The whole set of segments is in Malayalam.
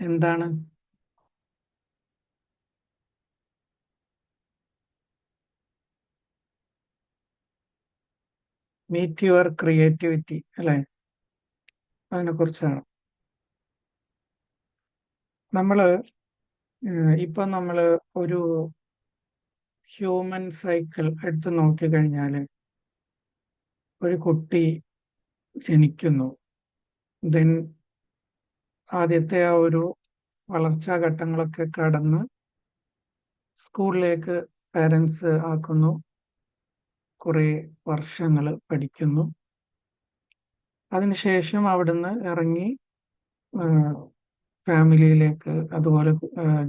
എന്താണ്? മീറ്റ് യുവർ ക്രിയേറ്റിവിറ്റി അല്ലെ? അതിനെ കുറിച്ചാണ് നമ്മള് ഇപ്പൊ നമ്മള് ഒരു ഹ്യൂമൻ സൈക്കിൾ എടുത്ത് നോക്കിക്കഴിഞ്ഞാല് ഒരു കുട്ടി ജനിക്കുന്നു. ദെൻ ആദ്യത്തെ ആ ഒരു വളർച്ചാ ഘട്ടങ്ങളൊക്കെ കടന്ന് സ്കൂളിലേക്ക് പാരൻസ് ആക്കുന്നു. കുറെ വർഷങ്ങൾ പഠിക്കുന്നു. അതിനുശേഷം അവിടുന്ന് ഇറങ്ങി ഫാമിലിയിലേക്ക്, അതുപോലെ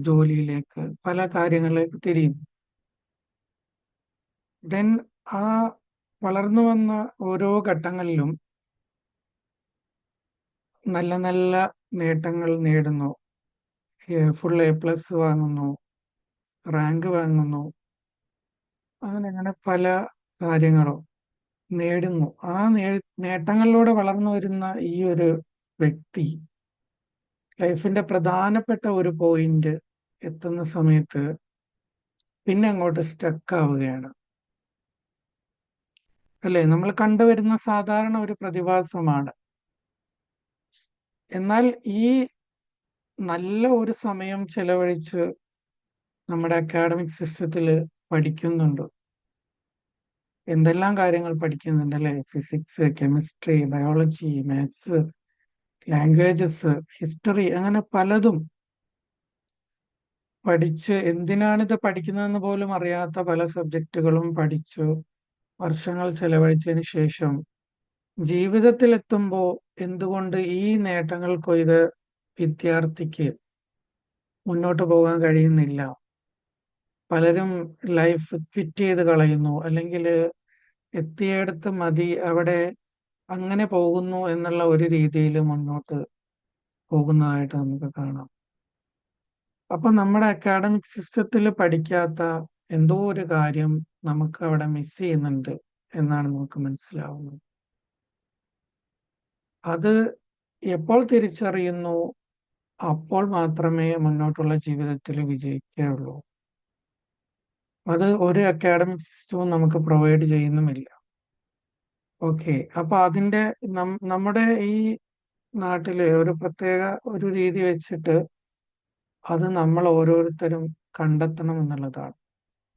ജോലിയിലേക്ക്, പല കാര്യങ്ങളിലേക്ക് തിരിയും. ദെൻ ആ വളർന്നു വന്ന ഓരോ ഘട്ടങ്ങളിലും നല്ല നല്ല നേട്ടങ്ങൾ നേടുന്നു. ഫുൾ A+ വാങ്ങുന്നു, റാങ്ക് വാങ്ങുന്നു, അങ്ങനെ പല കാര്യങ്ങളും നേടുന്നു. ആ നേട്ടങ്ങളിലൂടെ വളർന്നു വരുന്ന ഈ ഒരു വ്യക്തി ലൈഫിന്റെ പ്രധാനപ്പെട്ട ഒരു പോയിന്റ് എത്തുന്ന സമയത്ത് പിന്നെ അങ്ങോട്ട് സ്റ്റക്ക് ആവുകയാണ്. അല്ലെ? നമ്മൾ കണ്ടുവരുന്ന സാധാരണ ഒരു പ്രതിഭാസമാണ്. എന്നാൽ ഈ നല്ല ഒരു സമയം ചെലവഴിച്ച് നമ്മുടെ അക്കാഡമിക് സിസ്റ്റത്തിൽ പഠിക്കുന്നുണ്ട്. എന്തെല്ലാം കാര്യങ്ങൾ പഠിക്കുന്നുണ്ട് അല്ലെ? Physics, chemistry, biology, maths, languages, history, അങ്ങനെ പലതും പഠിച്ച് എന്തിനാണിത് പഠിക്കുന്നതെന്ന് പോലും അറിയാത്ത പല സബ്ജക്റ്റുകളും പഠിച്ചു വർഷങ്ങൾ ചെലവഴിച്ചതിന് ശേഷം ജീവിതത്തിൽ എത്തുമ്പോൾ എന്തുകൊണ്ട് ഈ നേട്ടങ്ങൾ കൊയ്ത വിദ്യാർത്ഥിക്ക് മുന്നോട്ട് പോകാൻ കഴിയുന്നില്ല? പലരും ലൈഫ് ക്വിറ്റ് ചെയ്ത് കളയുന്നു, അല്ലെങ്കിൽ എത്തിയിടത്ത് മതി, അവിടെ അങ്ങനെ പോകുന്നു എന്നുള്ള ഒരു രീതിയിൽ മുന്നോട്ട് പോകുന്നതായിട്ട് നമുക്ക് കാണാം. അപ്പൊ നമ്മുടെ അക്കാഡമിക് സിസ്റ്റത്തിൽ പഠിക്കാത്ത എന്തോ ഒരു കാര്യം നമുക്ക് അവിടെ മിസ് ചെയ്യുന്നുണ്ട് എന്നാണ് നമുക്ക് മനസ്സിലാവുന്നത്. അത് എപ്പോൾ തിരിച്ചറിയുന്നു, അപ്പോൾ മാത്രമേ മുന്നോട്ടുള്ള ജീവിതത്തിൽ വിജയിക്കുകയുള്ളൂ. അത് ഒരു അക്കാഡമിക് സിസ്റ്റവും നമുക്ക് പ്രൊവൈഡ് ചെയ്യുന്നുമില്ല. ഓക്കെ, അപ്പൊ അതിന്റെ നമ്മുടെ ഈ നാട്ടില് ഒരു പ്രത്യേക ഒരു രീതി വെച്ചിട്ട് അത് നമ്മൾ ഓരോരുത്തരും കണ്ടെത്തണം എന്നുള്ളതാണ്.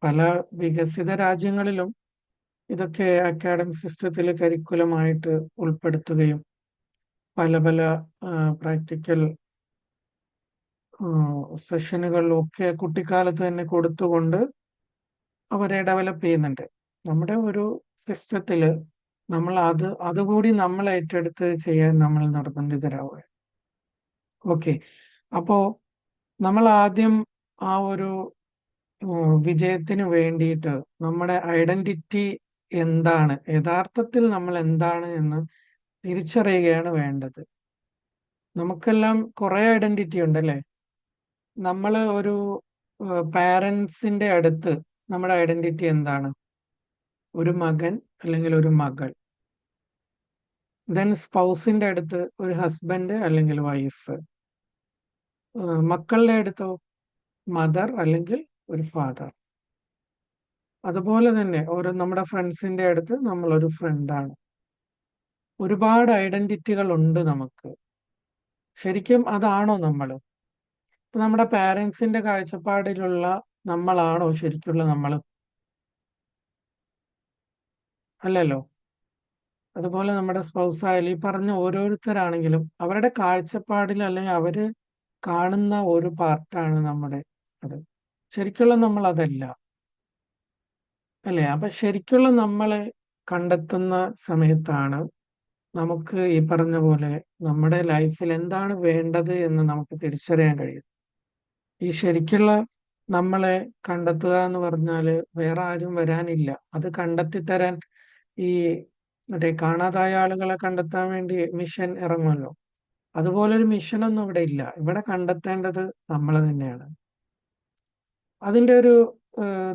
പല വികസിത രാജ്യങ്ങളിലും ഇതൊക്കെ അക്കാഡമിക് സിസ്റ്റത്തിൽ കരിക്കുലമായിട്ട് ഉൾപ്പെടുത്തുകയും പല പല പ്രാക്ടിക്കൽ സെഷനുകളിലൊക്കെ കുട്ടിക്കാലത്ത് തന്നെ കൊടുത്തുകൊണ്ട് അവരെ ഡെവലപ്പ് ചെയ്യുന്നുണ്ട്. നമ്മുടെ ഒരു സിസ്റ്റത്തില് നമ്മൾ അതുകൂടി നമ്മൾ ഏറ്റെടുത്ത് ചെയ്യാൻ നമ്മൾ നിർബന്ധിതരാവുക. ഓക്കെ, അപ്പോ നമ്മൾ ആദ്യം ആ ഒരു വിജയത്തിന് വേണ്ടിയിട്ട് നമ്മുടെ ഐഡന്റിറ്റി എന്താണ്, യഥാർത്ഥത്തിൽ നമ്മൾ എന്താണ് എന്ന് തിരിച്ചറിയുകയാണ് വേണ്ടത്. നമുക്കെല്ലാം കുറെ ഐഡന്റിറ്റി ഉണ്ട് അല്ലെ? നമ്മൾ ഒരു പാരൻസിന്റെ അടുത്ത് നമ്മുടെ ഐഡന്റിറ്റി എന്താണ്? ഒരു മകൻ അല്ലെങ്കിൽ ഒരു മകൾ. ദെൻ സ്പൗസിന്റെ അടുത്ത് ഒരു ഹസ്ബൻഡ് അല്ലെങ്കിൽ വൈഫ്. മക്കളുടെ അടുത്തോ മദർ അല്ലെങ്കിൽ ഒരു ഫാദർ. അതുപോലെ തന്നെ ഓരോ നമ്മുടെ ഫ്രണ്ട്സിന്റെ അടുത്ത് നമ്മൾ ഒരു ഫ്രണ്ടാണ്. ഒരുപാട് ഐഡന്റിറ്റികൾ ഉണ്ട് നമുക്ക്. ശരിക്കും അതാണോ നമ്മൾ? ഇപ്പൊ നമ്മുടെ പാരൻസിന്റെ കാഴ്ചപ്പാടിലുള്ള നമ്മളാണോ ശരിക്കുള്ള നമ്മൾ? അല്ലല്ലോ. അതുപോലെ നമ്മുടെ സ്പൗസ് ആയാലും ഈ പറഞ്ഞ ഓരോരുത്തരാണെങ്കിലും അവരുടെ കാഴ്ചപ്പാടിൽ അല്ലെങ്കിൽ അവര് കാണുന്ന ഒരു പാർട്ടാണ് നമ്മുടെ അത്. ശരിക്കുള്ള നമ്മൾ അതല്ല അല്ലെ? അപ്പൊ ശരിക്കുള്ള നമ്മളെ കണ്ടെത്തുന്ന സമയത്താണ് നമുക്ക് ഈ പറഞ്ഞ പോലെ നമ്മുടെ ലൈഫിൽ എന്താണ് വേണ്ടത് എന്ന് നമുക്ക് തിരിച്ചറിയാൻ കഴിയും. ഈ ശരിക്കുള്ള നമ്മളെ കണ്ടെത്തുക എന്ന് പറഞ്ഞാല് വേറെ ആരും വരാനില്ല. അത് കണ്ടെത്തി തരാൻ ഈ മറ്റേ കാണാതായ ആളുകളെ കണ്ടെത്താൻ വേണ്ടി മിഷൻ ഇറങ്ങുമല്ലോ. അതുപോലൊരു മിഷനൊന്നും ഇവിടെ ഇല്ല. ഇവിടെ കണ്ടെത്തേണ്ടത് നമ്മൾ തന്നെയാണ്. അതിന്റെ ഒരു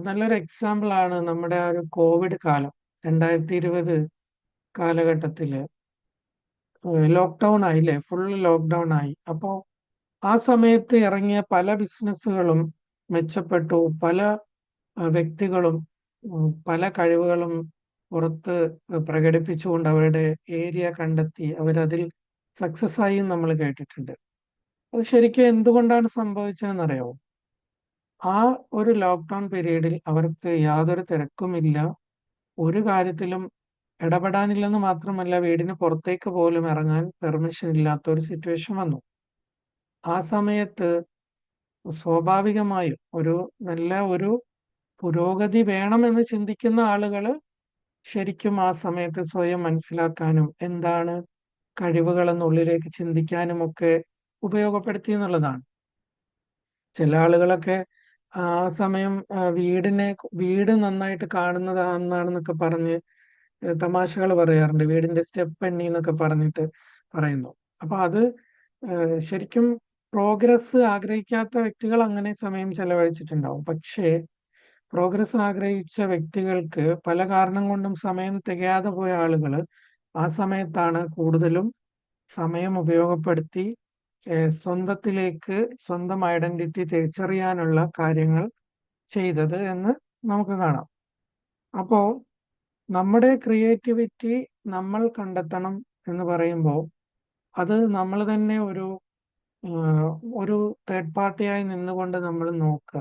നല്ലൊരു എക്സാമ്പിൾ ആണ് നമ്മുടെ ആ ഒരു കോവിഡ് കാലം. 2020 കാലഘട്ടത്തില് ലോക്ക്ഡൗൺ ആയില്ലേ? ഫുൾ ലോക്ക്ഡൗൺ ആയി. അപ്പോ ആ സമയത്ത് ഇറങ്ങിയ പല ബിസിനസ്സുകളും മെച്ചപ്പെട്ടു. പല വ്യക്തികളും പല കഴിവുകളും പുറത്ത് പ്രകടിപ്പിച്ചുകൊണ്ട് അവരുടെ ഏരിയ കണ്ടെത്തി അവരതിൽ സക്സസ് ആയി നമ്മൾ കേട്ടിട്ടുണ്ട്. അത് ശരിക്കും എന്തുകൊണ്ടാണ് സംഭവിച്ചതെന്നറിയാമോ? ആ ഒരു ലോക്ക്ഡൗൺ പീരീഡിൽ അവർക്ക് യാതൊരു തിരക്കുമില്ല, ഒരു കാര്യത്തിലും ഇടപെടാനില്ലെന്ന് മാത്രമല്ല, വീടിന് പുറത്തേക്ക് പോലും ഇറങ്ങാൻ പെർമിഷൻ ഇല്ലാത്ത ഒരു സിറ്റുവേഷൻ വന്നു. ആ സമയത്ത് സ്വാഭാവികമായും ഒരു പുരോഗതി വേണമെന്ന് ചിന്തിക്കുന്ന ആളുകൾ ശരിക്കും ആ സമയത്ത് സ്വയം മനസ്സിലാക്കാനും എന്താണ് കഴിവുകളെന്നുള്ളിലേക്ക് ചിന്തിക്കാനും ഒക്കെ ഉപയോഗപ്പെടുത്തി എന്നുള്ളതാണ്. ചില ആളുകളൊക്കെ ആ സമയം വീട് നന്നായിട്ട് കാണുന്നതാണെന്നൊക്കെ പറഞ്ഞ് തമാശകൾ പറയാറുണ്ട്. വീടിന്റെ സ്റ്റെപ്പ് എണ്ണി എന്നൊക്കെ പറഞ്ഞിട്ട് പറയുന്നു. അപ്പൊ അത് ശരിക്കും പ്രോഗ്രസ് ആഗ്രഹിക്കാത്ത വ്യക്തികൾ അങ്ങനെ സമയം ചെലവഴിച്ചിട്ടുണ്ടാവും. പക്ഷേ പ്രോഗ്രസ് ആഗ്രഹിച്ച വ്യക്തികൾക്ക് പല കാരണം കൊണ്ടും സമയം തികയാതെ പോയ ആളുകൾ ആ സമയത്താണ് കൂടുതലും സമയം ഉപയോഗപ്പെടുത്തി സ്വന്തം ഐഡന്റിറ്റി തിരിച്ചറിയാനുള്ള കാര്യങ്ങൾ ചെയ്തത് എന്ന് നമുക്ക് കാണാം. അപ്പോ നമ്മുടെ ക്രിയേറ്റിവിറ്റി നമ്മൾ കണ്ടെത്തണം എന്ന് പറയുമ്പോൾ അത് നമ്മൾ തന്നെ ഒരു തേർഡ് പാർട്ടിയായി നിന്നുകൊണ്ട് നമ്മൾ നോക്കുക.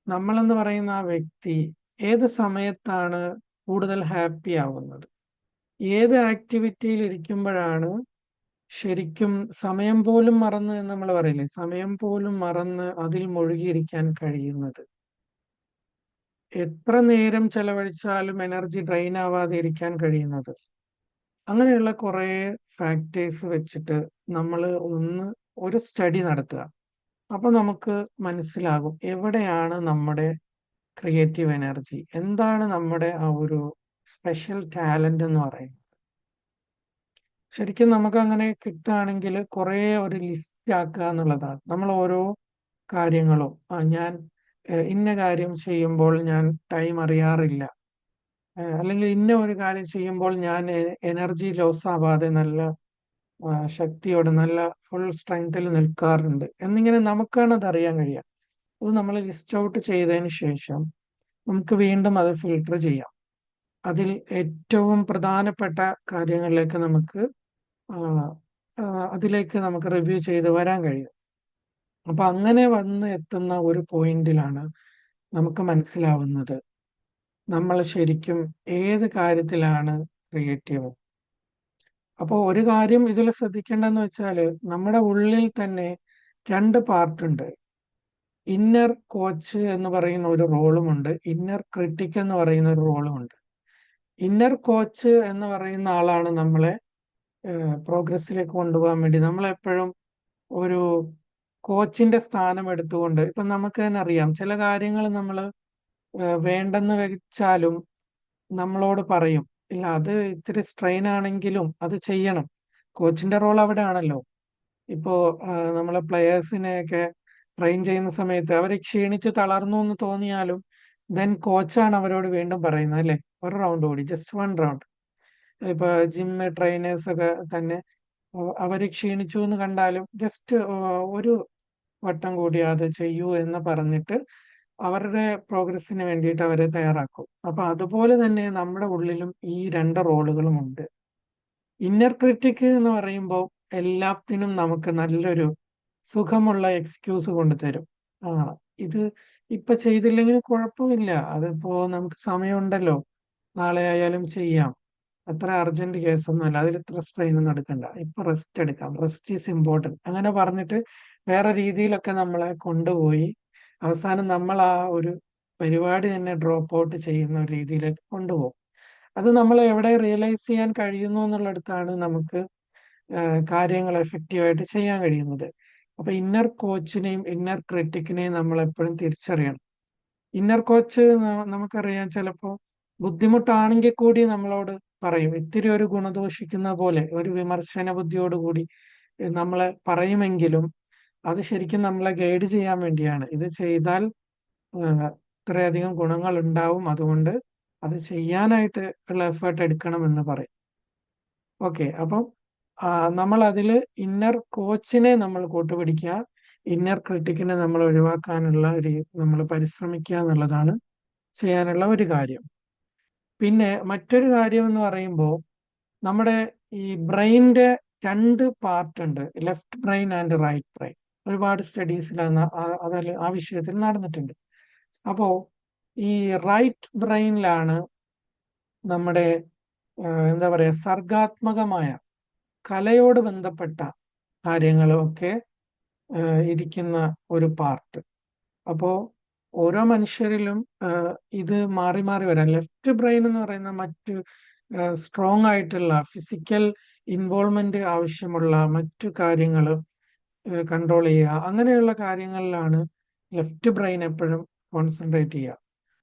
നമ്മളെന്ന് പറയുന്ന ആ വ്യക്തി ഏത് സമയത്താണ് കൂടുതൽ ഹാപ്പി ആവുന്നത്, ഏത് ആക്ടിവിറ്റിയിൽ ഇരിക്കുമ്പോഴാണ് ശരിക്കും സമയം പോലും മറന്ന് എന്ന് നമ്മൾ പറയില്ലേ, സമയം പോലും മറന്ന് അതിൽ മുഴുകിയിരിക്കാൻ കഴിയുന്നത്, എത്ര നേരം ചെലവഴിച്ചാലും എനർജി ഡ്രെയിൻ ആവാതെ ഇരിക്കാൻ കഴിയുന്നത്. അങ്ങനെയുള്ള കുറേ ഫാക്ടേഴ്സ് വെച്ചിട്ട് നമ്മൾ ഒരു സ്റ്റഡി നടത്തുക. അപ്പൊ നമുക്ക് മനസ്സിലാകും എവിടെയാണ് നമ്മുടെ ക്രിയേറ്റീവ് എനർജി, എന്താണ് നമ്മുടെ ആ ഒരു സ്പെഷ്യൽ ടാലന്റ് എന്ന് പറയുന്നത്. ശരിക്കും നമുക്ക് അങ്ങനെ കിട്ടുകയാണെങ്കിൽ കുറേ ഒരു ലിസ്റ്റ് ആക്കുക എന്നുള്ളതാണ്. നമ്മൾ ഓരോ കാര്യങ്ങളും ഞാൻ ഇന്ന കാര്യം ചെയ്യുമ്പോൾ ഞാൻ ടൈം അറിയാറില്ല, അല്ലെങ്കിൽ ഇന്ന ഒരു കാര്യം ചെയ്യുമ്പോൾ ഞാൻ എനർജി ലോസ് ആവാതെ നല്ല ശക്തിയോടെ നല്ല ഫുൾ സ്ട്രെങ്തിൽ നിൽക്കാറുണ്ട് എന്നിങ്ങനെ നമുക്കാണ് അത് അറിയാൻ കഴിയുക. അത് നമ്മൾ ലിസ്റ്റ് ഔട്ട് ചെയ്തതിന് ശേഷം നമുക്ക് വീണ്ടും അത് ഫിൽട്ടർ ചെയ്യാം. അതിൽ ഏറ്റവും പ്രധാനപ്പെട്ട കാര്യങ്ങളിലേക്ക് ആ, അതിലേക്ക് നമുക്ക് റിവ്യൂ ചെയ്ത് വരാൻ കഴിയും. അപ്പൊ അങ്ങനെ വന്ന് എത്തുന്ന ഒരു പോയിന്റിലാണ് നമുക്ക് മനസ്സിലാവുന്നത് നമ്മൾ ശരിക്കും ഏത് കാര്യത്തിലാണ് ക്രിയേറ്റീവ്. അപ്പോൾ ഒരു കാര്യം ഇതിൽ ശ്രദ്ധിക്കേണ്ടതെന്ന് വെച്ചാൽ നമ്മുടെ ഉള്ളിൽ തന്നെ രണ്ട് പാർട്ടുണ്ട്. ഇന്നർ കോച്ച് എന്ന് പറയുന്ന ഒരു റോളുമുണ്ട്, ഇന്നർ ക്രിട്ടിക് എന്ന് പറയുന്ന ഒരു റോളുമുണ്ട്. ഇന്നർ കോച്ച് എന്ന് പറയുന്ന ആളാണ് നമ്മളെ പ്രോഗ്രസ്സിലേക്ക് കൊണ്ടുപോകാൻ വേണ്ടി നമ്മളെപ്പോഴും ഒരു കോച്ചിന്റെ സ്ഥാനം എടുത്തുകൊണ്ട്, ഇപ്പൊ നമുക്ക് തന്നെ അറിയാം ചില കാര്യങ്ങൾ നമ്മൾ വേണ്ടെന്ന് വെച്ചാലും നമ്മളോട് പറയും, ഇല്ല അത് ഇത്തിരി സ്ട്രെയിൻ ആണെങ്കിലും അത് ചെയ്യണം. കോച്ചിന്റെ റോൾ അവിടെ ആണല്ലോ. ഇപ്പോ നമ്മളെ പ്ലെയേഴ്സിനെയൊക്കെ ട്രെയിൻ ചെയ്യുന്ന സമയത്ത് അവർ ക്ഷീണിച്ച് തളർന്നു എന്ന് തോന്നിയാലും ദെൻ കോച്ചാണ് അവരോട് വീണ്ടും പറയുന്നത്, അല്ലെ, ഒരു റൗണ്ട് കൂടി, ജസ്റ്റ് വൺ റൗണ്ട്. ഇപ്പൊ ജിമ്മ് ട്രെയിനേഴ്സ് ഒക്കെ തന്നെ അവര് ക്ഷീണിച്ചു എന്ന് കണ്ടാലും ജസ്റ്റ് ഒരു വട്ടം കൂടി അത് ചെയ്യൂ എന്ന് പറഞ്ഞിട്ട് അവരുടെ പ്രോഗ്രസ്സിന് വേണ്ടിയിട്ട് അവരെ തയ്യാറാക്കും. അപ്പൊ അതുപോലെ തന്നെ നമ്മുടെ ഉള്ളിലും ഈ രണ്ട് റോളുകളും ഉണ്ട്. ഇന്നർ ക്രിറ്റിക് എന്ന് പറയുമ്പോൾ എല്ലാത്തിനും നമുക്ക് നല്ലൊരു സുഖമുള്ള എക്സ്ക്യൂസ് കൊണ്ടുതരും. ആ, ഇത് ഇപ്പൊ ചെയ്തില്ലെങ്കിൽ കുഴപ്പമില്ല, അതിപ്പോ നമുക്ക് സമയമുണ്ടല്ലോ, നാളെ ആയാലും ചെയ്യാം, അത്ര അർജന്റ് കേസൊന്നുമല്ല, അതിൽ ഇത്ര സ്ട്രെയിൻ ഒന്നും എടുക്കണ്ട, ഇപ്പൊ റെസ്റ്റ് എടുക്കാം, റെസ്റ്റ് ഈസ് ഇമ്പോർട്ടൻറ്റ് അങ്ങനെ പറഞ്ഞിട്ട് വേറെ രീതിയിലൊക്കെ നമ്മളെ കൊണ്ടുപോയി അവസാനം നമ്മൾ ആ ഒരു പരിപാടി തന്നെ ഡ്രോപ്പ് ഔട്ട് ചെയ്യുന്ന ഒരു രീതിയിലേക്ക് കൊണ്ടുപോകും. അത് നമ്മൾ എവിടെ റിയലൈസ് ചെയ്യാൻ കഴിയുന്നു എന്നുള്ളിടത്താണ് നമുക്ക് കാര്യങ്ങൾ എഫക്റ്റീവായിട്ട് ചെയ്യാൻ കഴിയുന്നത്. അപ്പൊ ഇന്നർ കോച്ചിനെയും ഇന്നർ ക്രിട്ടിക്കിനെയും നമ്മൾ എപ്പോഴും തിരിച്ചറിയണം. ഇന്നർ കോച്ച് നമുക്കറിയാം ചിലപ്പോൾ ബുദ്ധിമുട്ടാണെങ്കിൽ കൂടി നമ്മളോട് പറയും, ഇത്തിരി ഒരു ഗുണദോഷിക്കുന്ന പോലെ ഒരു വിമർശന ബുദ്ധിയോടുകൂടി നമ്മളെ പറയുമെങ്കിലും അത് ശരിക്കും നമ്മളെ ഗൈഡ് ചെയ്യാൻ വേണ്ടിയാണ്. ഇത് ചെയ്താൽ ഇത്രയധികം ഗുണങ്ങൾ ഉണ്ടാവും, അതുകൊണ്ട് അത് ചെയ്യാനായിട്ട് ഉള്ള എഫേർട്ട് എടുക്കണം എന്ന് പറയും. ഓക്കെ, അപ്പം നമ്മൾ അതിൽ ഇന്നർ കോച്ചിനെ നമ്മൾ കൂട്ടുപിടിക്കുക, ഇന്നർ ക്രിട്ടിക്കിനെ നമ്മൾ ഒഴിവാക്കാനുള്ള നമ്മൾ പരിശ്രമിക്കുക എന്നുള്ളതാണ് ചെയ്യാനുള്ള ഒരു കാര്യം. പിന്നെ മറ്റൊരു കാര്യം എന്ന് പറയുമ്പോൾ നമ്മുടെ ഈ ബ്രെയിനിന്റെ രണ്ട് പാർട്ട് ഉണ്ട്, left brain and right brain. ഒരുപാട് സ്റ്റഡീസിൽ അതിൽ ആ വിഷയത്തിൽ നടന്നിട്ടുണ്ട്. അപ്പോ ഈ റൈറ്റ് ബ്രെയിനിലാണ് നമ്മുടെ എന്താ പറയാ സർഗാത്മകമായ കലയോട് ബന്ധപ്പെട്ട കാര്യങ്ങളൊക്കെ ഇരിക്കുന്ന ഒരു പാർട്ട്. അപ്പോ ഓരോ മനുഷ്യരിലും ഇത് മാറി മാറി വരാം. ലെഫ്റ്റ് ബ്രെയിൻ എന്ന് പറയുന്ന മറ്റ് സ്ട്രോങ് ആയിട്ടുള്ള ഫിസിക്കൽ ഇൻവോൾവ്മെന്റ് ആവശ്യമുള്ള മറ്റു കാര്യങ്ങൾ കൺട്രോൾ ചെയ്യുക, അങ്ങനെയുള്ള കാര്യങ്ങളിലാണ് ലെഫ്റ്റ് ബ്രെയിൻ എപ്പോഴും കോൺസെൻട്രേറ്റ് ചെയ്യുക.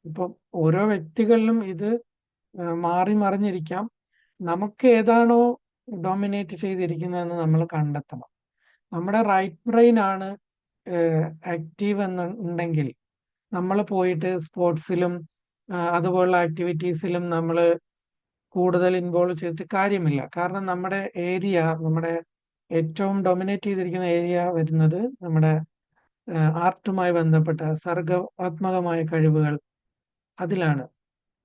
ഇപ്പം ഓരോ വ്യക്തികളിലും ഇത് മാറി മറിഞ്ഞിരിക്കാം. നമുക്ക് ഏതാണോ ഡോമിനേറ്റ് ചെയ്തിരിക്കുന്നതെന്ന് നമ്മൾ കണ്ടെത്തണം. നമ്മുടെ റൈറ്റ് ബ്രെയിൻ ആണ് ആക്റ്റീവ് എന്നുണ്ടെങ്കിൽ നമ്മൾ പോയിട്ട് സ്പോർട്സിലും അതുപോലുള്ള ആക്ടിവിറ്റീസിലും നമ്മൾ കൂടുതൽ ഇൻവോൾവ് ചെയ്തിട്ട് കാര്യമില്ല. കാരണം നമ്മുടെ നമ്മുടെ ഏറ്റവും ഡൊമിനേറ്റ് ചെയ്തിരിക്കുന്ന ഏരിയ വരുന്നത് നമ്മുടെ ആർട്ടുമായി ബന്ധപ്പെട്ട സർഗാത്മകമായ കഴിവുകൾ അതിലാണ്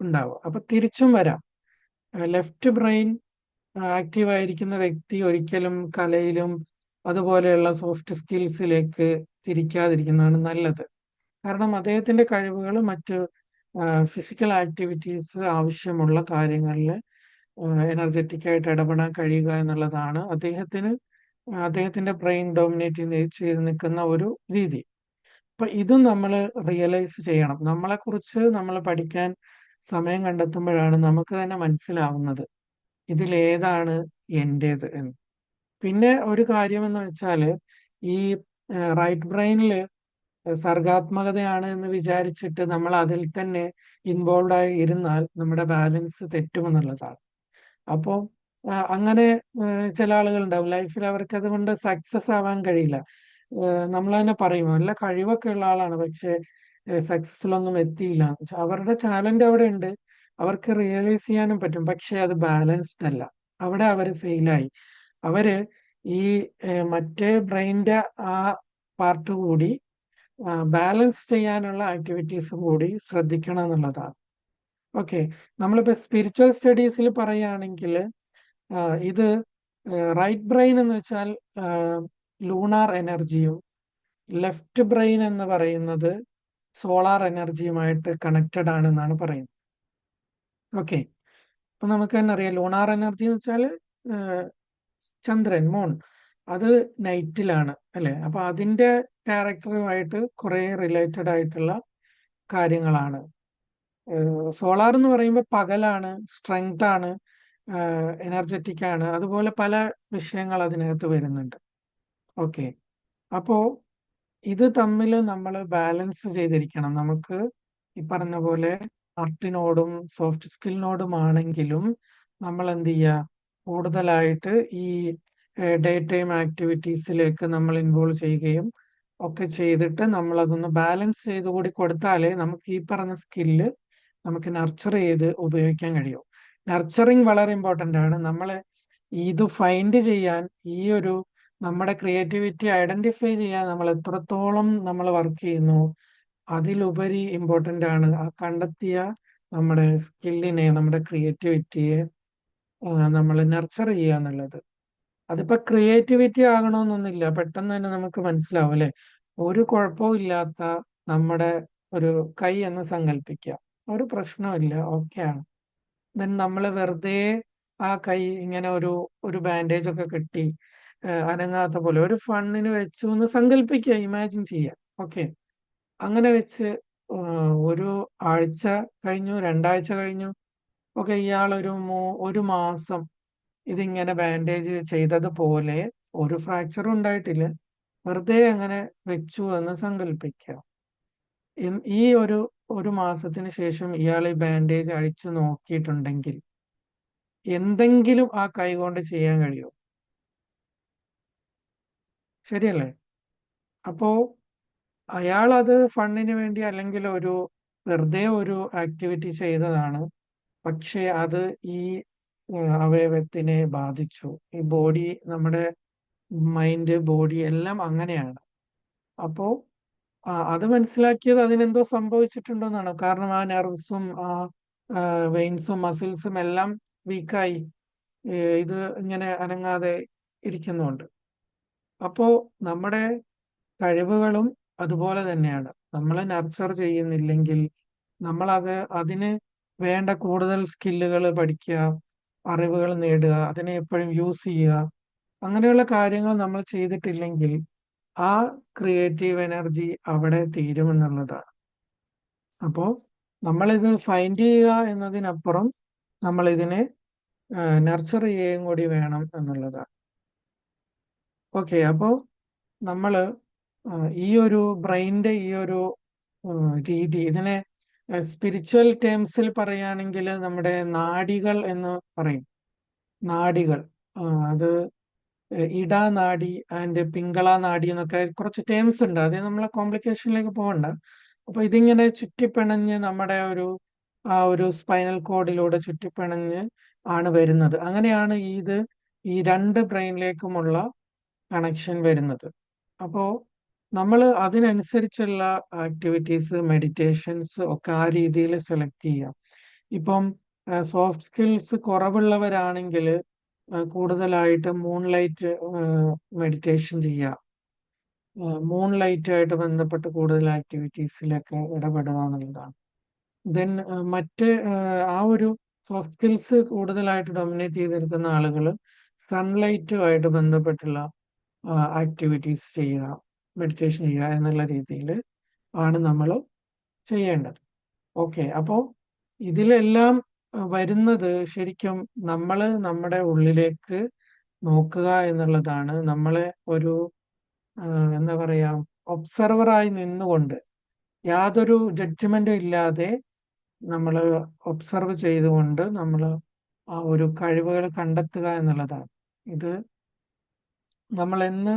ഉണ്ടാവുക. അപ്പൊ തിരിച്ചും വരാം. ലെഫ്റ്റ് ബ്രെയിൻ ആക്റ്റീവ് ആയിരിക്കുന്ന വ്യക്തി ഒരിക്കലും കലയിലും അതുപോലെയുള്ള സോഫ്റ്റ് സ്കിൽസിലേക്ക് തിരിക്കാതിരിക്കുന്നതാണ് നല്ലത്. കാരണം അദ്ദേഹത്തിന്റെ കഴിവുകൾ മറ്റ് ഫിസിക്കൽ ആക്ടിവിറ്റീസ് ആവശ്യമുള്ള കാര്യങ്ങളിൽ എനർജറ്റിക് ആയിട്ട് ഇടപെടാൻ കഴിയുക എന്നുള്ളതാണ് അദ്ദേഹത്തിന്റെ ബ്രെയിൻ ഡോമിനേറ്റ് ചെയ്ത് നിൽക്കുന്ന ഒരു രീതി. അപ്പൊ ഇതും നമ്മൾ റിയലൈസ് ചെയ്യണം. നമ്മളെക്കുറിച്ച് നമ്മൾ പഠിക്കാൻ സമയം കണ്ടെത്തുമ്പോഴാണ് നമുക്ക് തന്നെ മനസ്സിലാവുന്നത് ഇതിലേതാണ് എന്റേത് എന്ന്. പിന്നെ ഒരു കാര്യം എന്ന് വെച്ചാല് ഈ റൈറ്റ് ബ്രെയിനിൽ സർഗാത്മകതയാണ് എന്ന് വിചാരിച്ചിട്ട് നമ്മൾ അതിൽ തന്നെ ഇൻവോൾവ് ആയി ഇരുന്നാൽ നമ്മുടെ ബാലൻസ് തെറ്റുമെന്നുള്ളതാണ്. അപ്പോൾ അങ്ങനെ ചില ആളുകൾ ഉണ്ടാവും ലൈഫിൽ, അവർക്ക് അതുകൊണ്ട് സക്സസ് ആവാൻ കഴിയില്ല. നമ്മൾ തന്നെ പറയും നല്ല കഴിവൊക്കെ ഉള്ള ആളാണ്, പക്ഷെ സക്സസ്സിലൊന്നും എത്തിയില്ല. അവരുടെ ടാലന്റ് അവിടെ ഉണ്ട്, അവർക്ക് റിയലൈസ് ചെയ്യാനും പറ്റും, പക്ഷെ അത് ബാലൻസ്ഡ് അല്ല. അവിടെ അവർ ഫെയിലായി. അവര് ഈ മറ്റേ ബ്രെയിനിന്റെ ആ പാർട്ട് കൂടി ബാലൻസ് ചെയ്യാനുള്ള ആക്ടിവിറ്റീസ് കൂടി ശ്രദ്ധിക്കണം എന്നുള്ളതാണ്. ഓക്കെ, നമ്മളിപ്പോ സ്പിരിച്വൽ സ്റ്റഡീസിൽ പറയുകയാണെങ്കിൽ ഇത് റൈറ്റ് ബ്രെയിൻ എന്ന് വെച്ചാൽ ലൂണാർ എനർജിയും ലെഫ്റ്റ് ബ്രെയിൻ എന്ന് പറയുന്നത് സോളാർ എനർജിയുമായിട്ട് കണക്റ്റഡ് ആണെന്നാണ് പറയുന്നത്. ഓക്കെ, അപ്പൊ നമുക്ക് തന്നെ അറിയാം ലൂണാർ എനർജി എന്ന് വെച്ചാൽ ചന്ദ്രൻ, മൂൺ, അത് നൈറ്റിലാണ് അല്ലെ. അപ്പൊ അതിന്റെ ക്യാരക്ടറുമായിട്ട് കുറെ റിലേറ്റഡ് ആയിട്ടുള്ള കാര്യങ്ങളാണ്. സോളാർ എന്ന് പറയുമ്പോൾ പകലാണ്, സ്ട്രെങ്ത് ആണ്, എനർജറ്റിക് ആണ്, അതുപോലെ പല വിഷയങ്ങൾ അതിനകത്ത് വരുന്നുണ്ട്. ഓക്കെ, അപ്പോ ഇത് തമ്മിൽ നമ്മൾ ബാലൻസ് ചെയ്തിരിക്കണം. നമുക്ക് ഈ പറഞ്ഞ പോലെ ആർട്ടിനോടും സോഫ്റ്റ് സ്കിലിനോടുമാണെങ്കിലും നമ്മൾ എന്ത് ചെയ്യുക, കൂടുതലായിട്ട് ഈ ഡേ ടൈം ആക്ടിവിറ്റീസിലേക്ക് നമ്മൾ ഇൻവോൾവ് ചെയ്യുകയും ഒക്കെ ചെയ്തിട്ട് നമ്മൾ അതൊന്ന് ബാലൻസ് ചെയ്ത് കൂടി കൊടുത്താലേ നമുക്ക് ഈ പറഞ്ഞ സ്കില്ല് നമുക്ക് നർച്ചർ ചെയ്ത് ഉപയോഗിക്കാൻ കഴിയും. നർച്ചറിങ് വളരെ ഇമ്പോർട്ടൻ്റ് ആണ്. നമ്മൾ ഇത് ഫൈൻഡ് ചെയ്യാൻ, ഈ ഒരു നമ്മുടെ ക്രിയേറ്റിവിറ്റി ഐഡന്റിഫൈ ചെയ്യാൻ നമ്മൾ എത്രത്തോളം നമ്മൾ വർക്ക് ചെയ്യുന്നു അതിലുപരി ഇമ്പോർട്ടൻ്റ് ആണ് ആ കണ്ടെത്തിയ നമ്മുടെ സ്കില്ലിനെ, നമ്മുടെ ക്രിയേറ്റിവിറ്റിയെ നമ്മൾ നർച്ചർ ചെയ്യുക എന്നുള്ളത്. അതിപ്പോ ക്രിയേറ്റിവിറ്റി ആകണമെന്നൊന്നുമില്ല, പെട്ടെന്ന് തന്നെ നമുക്ക് മനസ്സിലാവും അല്ലെ. ഒരു കുഴപ്പവും ഇല്ലാത്ത നമ്മുടെ ഒരു കൈ എന്ന് സങ്കല്പിക്കുക, ഒരു പ്രശ്നമില്ല, ഓക്കെയാണ്. ദെൻ നമ്മൾ വെറുതെ ആ കൈ ഇങ്ങനെ ഒരു ബാൻഡേജ് ഒക്കെ കെട്ടി അനങ്ങാത്ത പോലെ ഒരു ഫണ്ണിന് വെച്ചു എന്ന് സങ്കല്പിക്കുക, ഇമാജിൻ ചെയ്യുക. ഓക്കെ, അങ്ങനെ വെച്ച് ഒരു ആഴ്ച കഴിഞ്ഞു, രണ്ടാഴ്ച കഴിഞ്ഞു, ഓക്കെ, ഇയാൾ ഒരു മാസം ഇതിങ്ങനെ ബാൻഡേജ് ചെയ്തതുപോലെ ഒരു ഫ്രാക്ചറും ഉണ്ടായിട്ടില്ല, വെറുതെ അങ്ങനെ വെച്ചു എന്ന് സങ്കല്പിക്കുക. ഈ ഒരു മാസത്തിന് ശേഷം ഇയാൾ ഈ ബാൻഡേജ് അഴിച്ചു നോക്കിയിട്ടുണ്ടെങ്കിൽ എന്തെങ്കിലും ആ കൈ കൊണ്ട് ചെയ്യാൻ കഴിയും, ശരിയല്ലേ? അപ്പോ അയാൾ അത് ഫണ്ടിന് വേണ്ടി അല്ലെങ്കിൽ വെറുതെ ഒരു ആക്ടിവിറ്റി ചെയ്തതാണ്, പക്ഷെ അത് ഈ അവയവത്തിനെ ബാധിച്ചു. ഈ ബോഡി, നമ്മുടെ മൈൻഡ്, ബോഡി എല്ലാം അങ്ങനെയാണ്. അപ്പോ അത് മനസ്സിലാക്കിയത് അതിനെന്തോ സംഭവിച്ചിട്ടുണ്ടെന്നാണ്. കാരണം ആ നെർവ്സും ആ വെയിൻസും മസിൽസും എല്ലാം വീക്കായി ഇത് ഇങ്ങനെ അനങ്ങാതെ ഇരിക്കുന്നുണ്ട്. അപ്പോ നമ്മുടെ കഴിവുകളും അതുപോലെ തന്നെയാണ്. നമ്മളെ നർച്ചർ ചെയ്യുന്നില്ലെങ്കിൽ അതിന് വേണ്ട കൂടുതൽ സ്കില്ലുകൾ പഠിക്കുക, അറിവുകൾ നേടുക, അതിനെ എപ്പോഴും യൂസ് ചെയ്യുക, അങ്ങനെയുള്ള കാര്യങ്ങൾ നമ്മൾ ചെയ്തിട്ടില്ലെങ്കിൽ ആ ക്രിയേറ്റീവ് എനർജി അവിടെ തീരുമെന്നുള്ളതാണ്. അപ്പോൾ നമ്മളിത് ഫൈൻഡ് ചെയ്യുക എന്നതിനപ്പുറം നമ്മൾ ഇതിനെ നർച്ചർ ചെയ്യുകയും കൂടി വേണം എന്നുള്ളതാണ്. ഓക്കെ, അപ്പോൾ നമ്മൾ ഈ ഒരു ബ്രെയിനിന്റെ ഈ ഒരു രീതി ഇതിനെ സ്പിരിച്വൽ ടേംസിൽ പറയുകയാണെങ്കിൽ നമ്മുടെ നാഡികൾ എന്ന് പറയും. നാഡികൾ അത് ഇടാനാഡി ആൻഡ് പിംഗള നാഡി എന്നൊക്കെ കുറച്ച് ടേംസ് ഉണ്ട്. അത് നമ്മളെ കോംപ്ലിക്കേഷനിലേക്ക് പോകണ്ട. അപ്പൊ ഇതിങ്ങനെ ചുറ്റിപ്പിണഞ്ഞ് നമ്മുടെ ആ ഒരു സ്പൈനൽ കോഡിലൂടെ ചുറ്റിപ്പിണഞ്ഞ് ആണ് വരുന്നത്. അങ്ങനെയാണ് ഈ രണ്ട് ബ്രെയിനിലേക്കുമുള്ള കണക്ഷൻ വരുന്നത്. അപ്പോ നമ്മൾ അതിനനുസരിച്ചുള്ള ആക്ടിവിറ്റീസ്, മെഡിറ്റേഷൻസ് ഒക്കെ ആ രീതിയിൽ സെലക്ട് ചെയ്യാം. ഇപ്പം സോഫ്റ്റ് സ്കിൽസ് കുറവുള്ളവരാണെങ്കിൽ കൂടുതലായിട്ട് മൂൺലൈറ്റ് മെഡിറ്റേഷൻ ചെയ്യുക. മൂൺലൈറ്റുമായിട്ട് ബന്ധപ്പെട്ട് കൂടുതൽ ആക്ടിവിറ്റീസിലൊക്കെ ഇടപെടുക എന്നുള്ളതാണ്. ദെൻ മറ്റ് ആ ഒരു സോഫ്റ്റ് സ്കിൽസ് കൂടുതലായിട്ട് ഡൊമിനേറ്റ് ചെയ്തിരിക്കുന്ന ആളുകൾ സൺലൈറ്റുമായിട്ട് ബന്ധപ്പെട്ടുള്ള ആക്ടിവിറ്റീസ് ചെയ്യുക, മെഡിറ്റേഷൻ ചെയ്യുക എന്നുള്ള രീതിയിൽ ആണ് നമ്മൾ ചെയ്യേണ്ടത്. ഓക്കെ, അപ്പോൾ ഇതിലെല്ലാം വരുന്നത് ശരിക്കും നമ്മൾ നമ്മുടെ ഉള്ളിലേക്ക് നോക്കുക എന്നുള്ളതാണ്. നമ്മളെ ഒരു എന്താ പറയാ, ഒബ്സർവറായി നിന്നുകൊണ്ട് യാതൊരു ജഡ്ജ്മെന്റും ഇല്ലാതെ നമ്മൾ ഒബ്സർവ് ചെയ്തുകൊണ്ട് നമ്മൾ ആ ഒരു കഴിവുകൾ കണ്ടെത്തുക എന്നുള്ളതാണ്. ഇത് നമ്മൾ എന്ന്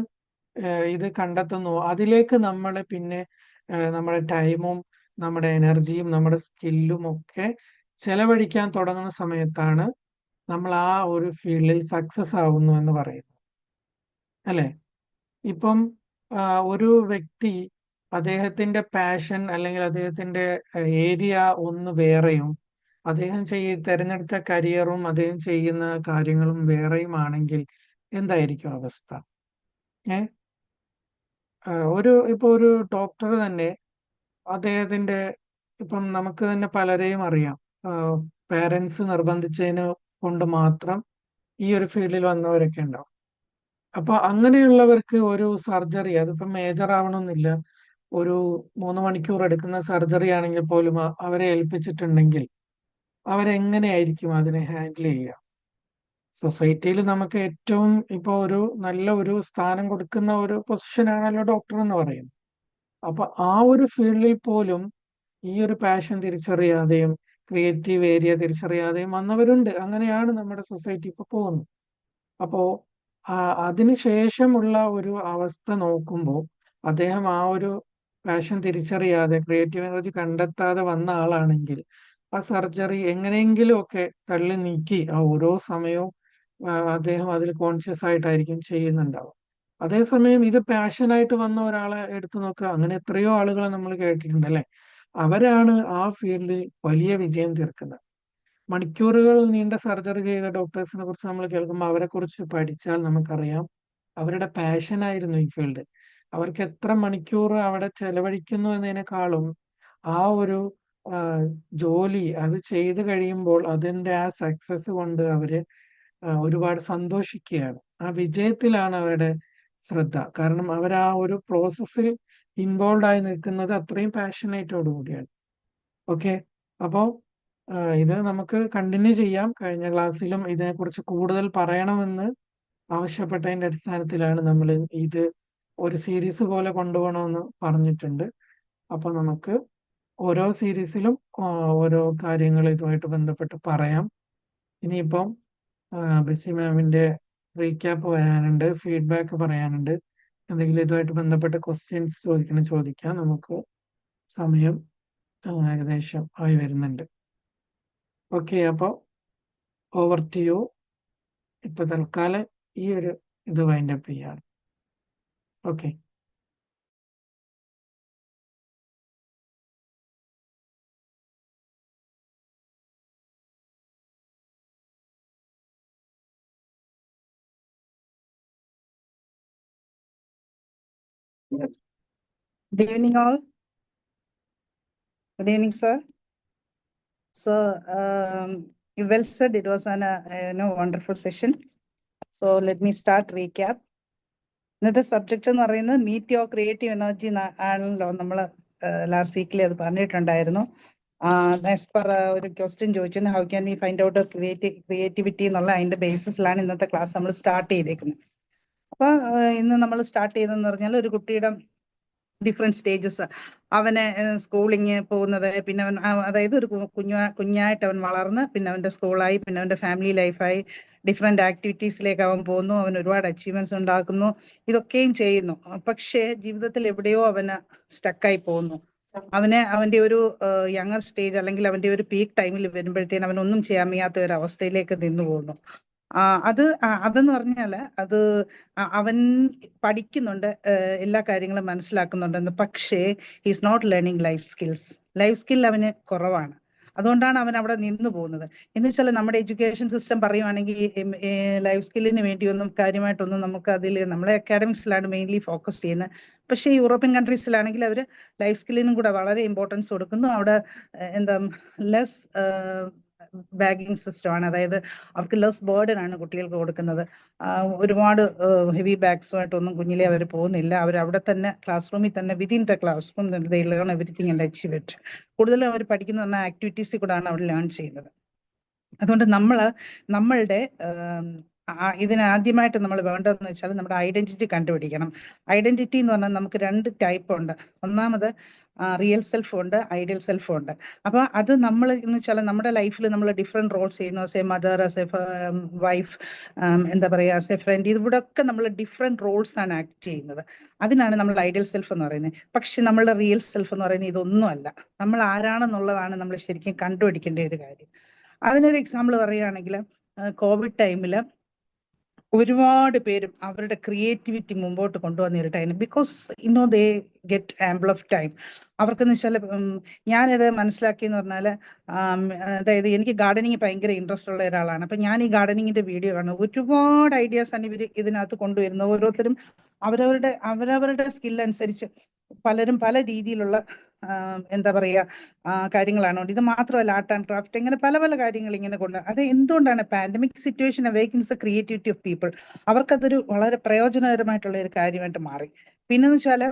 ഇത് കണ്ടെത്തുന്നു അതിലേക്ക് നമ്മൾ പിന്നെ നമ്മുടെ ടൈമും നമ്മുടെ എനർജിയും നമ്മുടെ സ്കില്ലും ഒക്കെ ചെലവഴിക്കാൻ തുടങ്ങുന്ന സമയത്താണ് നമ്മൾ ആ ഒരു ഫീൽഡിൽ സക്സസ് ആവുന്നു എന്ന് പറയുന്നത്, അല്ലെ? ഇപ്പം ഒരു വ്യക്തി അദ്ദേഹത്തിന്റെ പാഷൻ അല്ലെങ്കിൽ അദ്ദേഹത്തിന്റെ ഏരിയ ഒന്ന് വേറെയും അദ്ദേഹം തിരഞ്ഞെടുത്ത കരിയറും അദ്ദേഹം ചെയ്യുന്ന കാര്യങ്ങളും വേറെയും ആണെങ്കിൽ എന്തായിരിക്കും അവസ്ഥ? ഏ ഇപ്പൊ ഒരു ഡോക്ടർ തന്നെ അദ്ദേഹത്തിന്റെ ഇപ്പം നമുക്ക് തന്നെ പലരെയും അറിയാം. പേരൻസ് നിർബന്ധിച്ചതിന് കൊണ്ട് മാത്രം ഈ ഒരു ഫീൽഡിൽ വന്നവരൊക്കെ ഉണ്ടാവും. അപ്പൊ അങ്ങനെയുള്ളവർക്ക് ഒരു സർജറി, അതിപ്പോ മേജർ ആവണമെന്നില്ല, ഒരു 3 മണിക്കൂർ എടുക്കുന്ന സർജറി ആണെങ്കിൽ പോലും അവരെ ഏൽപ്പിച്ചിട്ടുണ്ടെങ്കിൽ അവരെങ്ങനെയായിരിക്കും അതിനെ ഹാൻഡിൽ ചെയ്യുക? സൊസൈറ്റിയിൽ നമുക്ക് ഏറ്റവും ഇപ്പൊ നല്ല ഒരു സ്ഥാനം കൊടുക്കുന്ന ഒരു പൊസിഷനാണല്ലോ ഡോക്ടർ എന്ന് പറയുന്നത്. അപ്പൊ ആ ഒരു ഫീൽഡിൽ പോലും ഈ ഒരു പാഷൻ തിരിച്ചറിയാതെയും ക്രിയേറ്റീവ് ഏരിയ തിരിച്ചറിയാതെയും വന്നവരുണ്ട്. അങ്ങനെയാണ് നമ്മുടെ സൊസൈറ്റി ഇപ്പൊ പോകുന്നത്. അപ്പോ അതിനുശേഷമുള്ള ഒരു അവസ്ഥ നോക്കുമ്പോൾ അദ്ദേഹം ആ ഒരു പാഷൻ തിരിച്ചറിയാതെ ക്രിയേറ്റീവ് എനർജി കണ്ടെത്താതെ വന്ന ആളാണെങ്കിൽ ആ സർജറി എങ്ങനെയെങ്കിലും ഒക്കെ തള്ളി നീക്കി ആ ഓരോ സമയവും അദ്ദേഹം അതിൽ കോൺഷ്യസ് ആയിട്ടായിരിക്കും ചെയ്യുന്നുണ്ടാവും. അതേസമയം ഇത് പാഷനായിട്ട് വന്ന ഒരാളെ എടുത്തു നോക്കുക, അങ്ങനെ എത്രയോ ആളുകളെ നമ്മൾ കേട്ടിട്ടുണ്ട്, അല്ലെ? അവരാണ് ആ ഫീൽഡിൽ വലിയ വിജയം തീർക്കുന്നത്. മണിക്കൂറുകൾ നീണ്ട സർജറി ചെയ്ത ഡോക്ടേഴ്സിനെ കുറിച്ച് നമ്മൾ കേൾക്കുമ്പോൾ അവരെ കുറിച്ച് പഠിച്ചാൽ നമുക്കറിയാം അവരുടെ പാഷനായിരുന്നു ഈ ഫീൽഡ്. അവർക്ക് എത്ര മണിക്കൂർ അവിടെ ചെലവഴിക്കുന്നു എന്നതിനേക്കാളും ആ ഒരു ആ, ജോലി അത് ചെയ്തു കഴിയുമ്പോൾ അതിന്റെ ആ സക്സസ് കൊണ്ട് അവര് ഒരുപാട് സന്തോഷിക്കുകയാണ്. ആ വിജയത്തിലാണ് അവരുടെ ശ്രദ്ധ. കാരണം അവർ ആ ഒരു പ്രോസസ്സിൽ ഇൻവോൾവ് ആയി നിൽക്കുന്നത് അത്രയും പാഷനേറ്റോട് കൂടിയാണ്. ഓക്കെ, അപ്പോൾ ഇത് നമുക്ക് കണ്ടിന്യൂ ചെയ്യാം. കഴിഞ്ഞ ക്ലാസ്സിലും ഇതിനെക്കുറിച്ച് കൂടുതൽ പറയണമെന്ന് ആവശ്യപ്പെട്ടതിന്റെ അടിസ്ഥാനത്തിലാണ് നമ്മൾ ഇത് ഒരു സീരീസ് പോലെ കൊണ്ടുപോകണമെന്ന് പറഞ്ഞിട്ടുണ്ട്. അപ്പൊ നമുക്ക് ഓരോ സീരീസിലും ഓരോ കാര്യങ്ങൾ ഇതുമായിട്ട് ബന്ധപ്പെട്ട് പറയാം. ഇനിയിപ്പം ബെസി മാമിന്റെ റീക്യാപ്പ് വരാനുണ്ട്, ഫീഡ്ബാക്ക് പറയാനുണ്ട്. എന്തെങ്കിലും ഇതുമായിട്ട് ബന്ധപ്പെട്ട് ക്വസ്റ്റ്യൻസ് ചോദിക്കാം. നമുക്ക് സമയം ഏകദേശം ആയി വരുന്നുണ്ട്. ഓക്കെ, അപ്പോൾ ഓവർ ടു യു. ഇപ്പൊ തൽക്കാലം ഈ ഒരു ഇത് വൈൻഡപ്പ് ചെയ്യാണ്. Okay. Good evening, all. Good evening, sir. So, you well said. It was an wonderful session. So, let me start recap. ഇന്നത്തെ സബ്ജക്ട് എന്ന് പറയുന്നത് മീറ്റ് യുവർ ക്രിയേറ്റീവ് എനർജി ആണല്ലോ നമ്മൾ ലാസ്റ്റ് വീക്കിൽ അത് പറഞ്ഞിട്ടുണ്ടായിരുന്നു. ആസ് പെർ ഒരു ക്വസ്റ്റ്യൻ ചോദിച്ചു, how can we find out creativity എന്നുള്ള അതിന്റെ ബേസിസിലാണ് ഇന്നത്തെ ക്ലാസ് നമ്മൾ സ്റ്റാർട്ട് ചെയ്തേക്കുന്നത്. അപ്പൊ ഇന്ന് നമ്മൾ സ്റ്റാർട്ട് ചെയ്തതെന്ന് പറഞ്ഞാൽ ഒരു കുട്ടിയുടെ ഡിഫറെന്റ് സ്റ്റേജസ്, അവന് സ്കൂളിങ് പോകുന്നത്, പിന്നെ അവൻ അതായത് ഒരു കുഞ്ഞായിട്ട് അവൻ വളർന്ന്, പിന്നെ അവന്റെ സ്കൂളായി, പിന്നെ അവന്റെ ഫാമിലി ലൈഫായി, ഡിഫറെന്റ് ആക്ടിവിറ്റീസിലേക്ക് അവൻ പോകുന്നു, അവൻ ഒരുപാട് അച്ചീവ്മെന്റ്സ് ഉണ്ടാക്കുന്നു, ഇതൊക്കെയും ചെയ്യുന്നു. പക്ഷേ ജീവിതത്തിൽ എവിടെയോ അവന് സ്റ്റക്കായി പോകുന്നു. അവന്റെ ഒരു യങ്ങർ സ്റ്റേജ് അല്ലെങ്കിൽ അവന്റെ ഒരു പീക്ക് ടൈമിൽ വരുമ്പോഴത്തേനും അവനൊന്നും ചെയ്യാൻ വയ്യാത്ത ഒരു അവസ്ഥയിലേക്ക് നിന്നു പോകുന്നു. അതെന്ന് പറഞ്ഞാല് അത് അവൻ പഠിക്കുന്നുണ്ട്, എല്ലാ കാര്യങ്ങളും മനസ്സിലാക്കുന്നുണ്ടെന്ന്, പക്ഷേ his not learning life skills. Life skill അവന് കുറവാണ്. അതുകൊണ്ടാണ് അവൻ അവിടെ നിന്ന് പോകുന്നത്. എന്ന് വെച്ചാൽ നമ്മുടെ എഡ്യൂക്കേഷൻ സിസ്റ്റം പറയുവാണെങ്കിൽ ലൈഫ് സ്കില്ലിന് വേണ്ടിയൊന്നും കാര്യമായിട്ടൊന്നും നമുക്ക് അതിൽ, നമ്മളെ അക്കാഡമിക്സിലാണ് മെയിൻലി ഫോക്കസ് ചെയ്യുന്നത്. പക്ഷേ യൂറോപ്യൻ കൺട്രീസിലാണെങ്കിൽ അവർ ലൈഫ് സ്കില്ലിനും കൂടെ വളരെ ഇമ്പോർട്ടൻസ് കൊടുക്കുന്നു. അവിടെ എന്താ ലെസ് ബാഗിങ് സിസ്റ്റം ആണ്, അതായത് അവർക്ക് ലെസ് ബേർഡൻ ആണ് കുട്ടികൾക്ക് കൊടുക്കുന്നത്. ഒരുപാട് ഹെവി ബാഗ്സുമായിട്ടൊന്നും കുഞ്ഞിലെ അവർ പോകുന്നില്ല. അവർ അവിടെ തന്നെ ക്ലാസ് റൂമിൽ തന്നെ within the class room they learn everything and achieve it. കൂടുതലും അവർ പഠിക്കുന്ന പറഞ്ഞാൽ ആക്ടിവിറ്റീസിൽ കൂടെയാണ് അവർ ലേൺ ചെയ്യുന്നത്. അതുകൊണ്ട് നമ്മളുടെ ഇതിനാദ്യമായിട്ട് നമ്മൾ വേണ്ടതെന്ന് വെച്ചാൽ നമ്മുടെ ഐഡന്റിറ്റി കണ്ടുപിടിക്കണം. ഐഡന്റിറ്റി എന്ന് പറഞ്ഞാൽ നമുക്ക് രണ്ട് ടൈപ്പ് ഉണ്ട്. ഒന്നാമത് റിയൽ സെൽഫ് ഉണ്ട്, ഐഡിയൽ സെൽഫ് ഉണ്ട്. അപ്പൊ അത് നമ്മൾ എന്ന് വെച്ചാൽ നമ്മുടെ ലൈഫിൽ നമ്മൾ ഡിഫറെന്റ് റോൾസ് ചെയ്യുന്നു. As A mother, as A wife, എന്താ പറയുക, ആസ് എ ഫ്രണ്ട്, ഇവിടെ ഒക്കെ നമ്മൾ ഡിഫറെന്റ് റോൾസ് ആണ് ആക്ട് ചെയ്യുന്നത്. അതിനാണ് നമ്മൾ ഐഡിയൽ സെൽഫ് എന്ന് പറയുന്നത്. പക്ഷെ നമ്മളുടെ റിയൽ സെൽഫ് എന്ന് പറയുന്നത് ഇതൊന്നുമല്ല. നമ്മൾ ആരാണെന്നുള്ളതാണ് നമ്മൾ ശരിക്കും കണ്ടുപിടിക്കേണ്ട ഒരു കാര്യം. അതിനൊരു എക്സാമ്പിൾ പറയുകയാണെങ്കിൽ, കോവിഡ് ടൈമിൽ ഒരുപാട് പേരും അവരുടെ ക്രിയേറ്റിവിറ്റി മുമ്പോട്ട് കൊണ്ടുവന്ന ഒരു time, because they get ample of time. അവർക്കെന്ന് വെച്ചാൽ ഞാനിത് മനസ്സിലാക്കിയെന്ന് പറഞ്ഞാൽ, അതായത് എനിക്ക് ഗാർഡനിങ് ഭയങ്കര ഇൻട്രസ്റ്റ് ഉള്ള ഒരാളാണ്. അപ്പൊ ഞാൻ ഈ ഗാർഡനിങ്ങിന്റെ വീഡിയോ കാണും. ഒരുപാട് ഐഡിയാസ് ആണ് ഇവർ ഇതിനകത്ത് കൊണ്ടുവരുന്നത്. ഓരോരുത്തരും അവരവരുടെ സ്കിൽ അനുസരിച്ച് പലരും പല രീതിയിലുള്ള എന്താ പറയുക കാര്യങ്ങളാണ്. ഇത് മാത്രമല്ല, ആർട്ട് ആൻഡ് ക്രാഫ്റ്റ്, ഇങ്ങനെ പല പല കാര്യങ്ങൾ ഇങ്ങനെ കൊണ്ട്. അത് എന്തുകൊണ്ടാണ് pandemic situation awakens the creativity of people. അവർക്കതൊരു വളരെ പ്രയോജനകരമായിട്ടുള്ള ഒരു കാര്യമായിട്ട് മാറി. പിന്നെന്ന് വെച്ചാൽ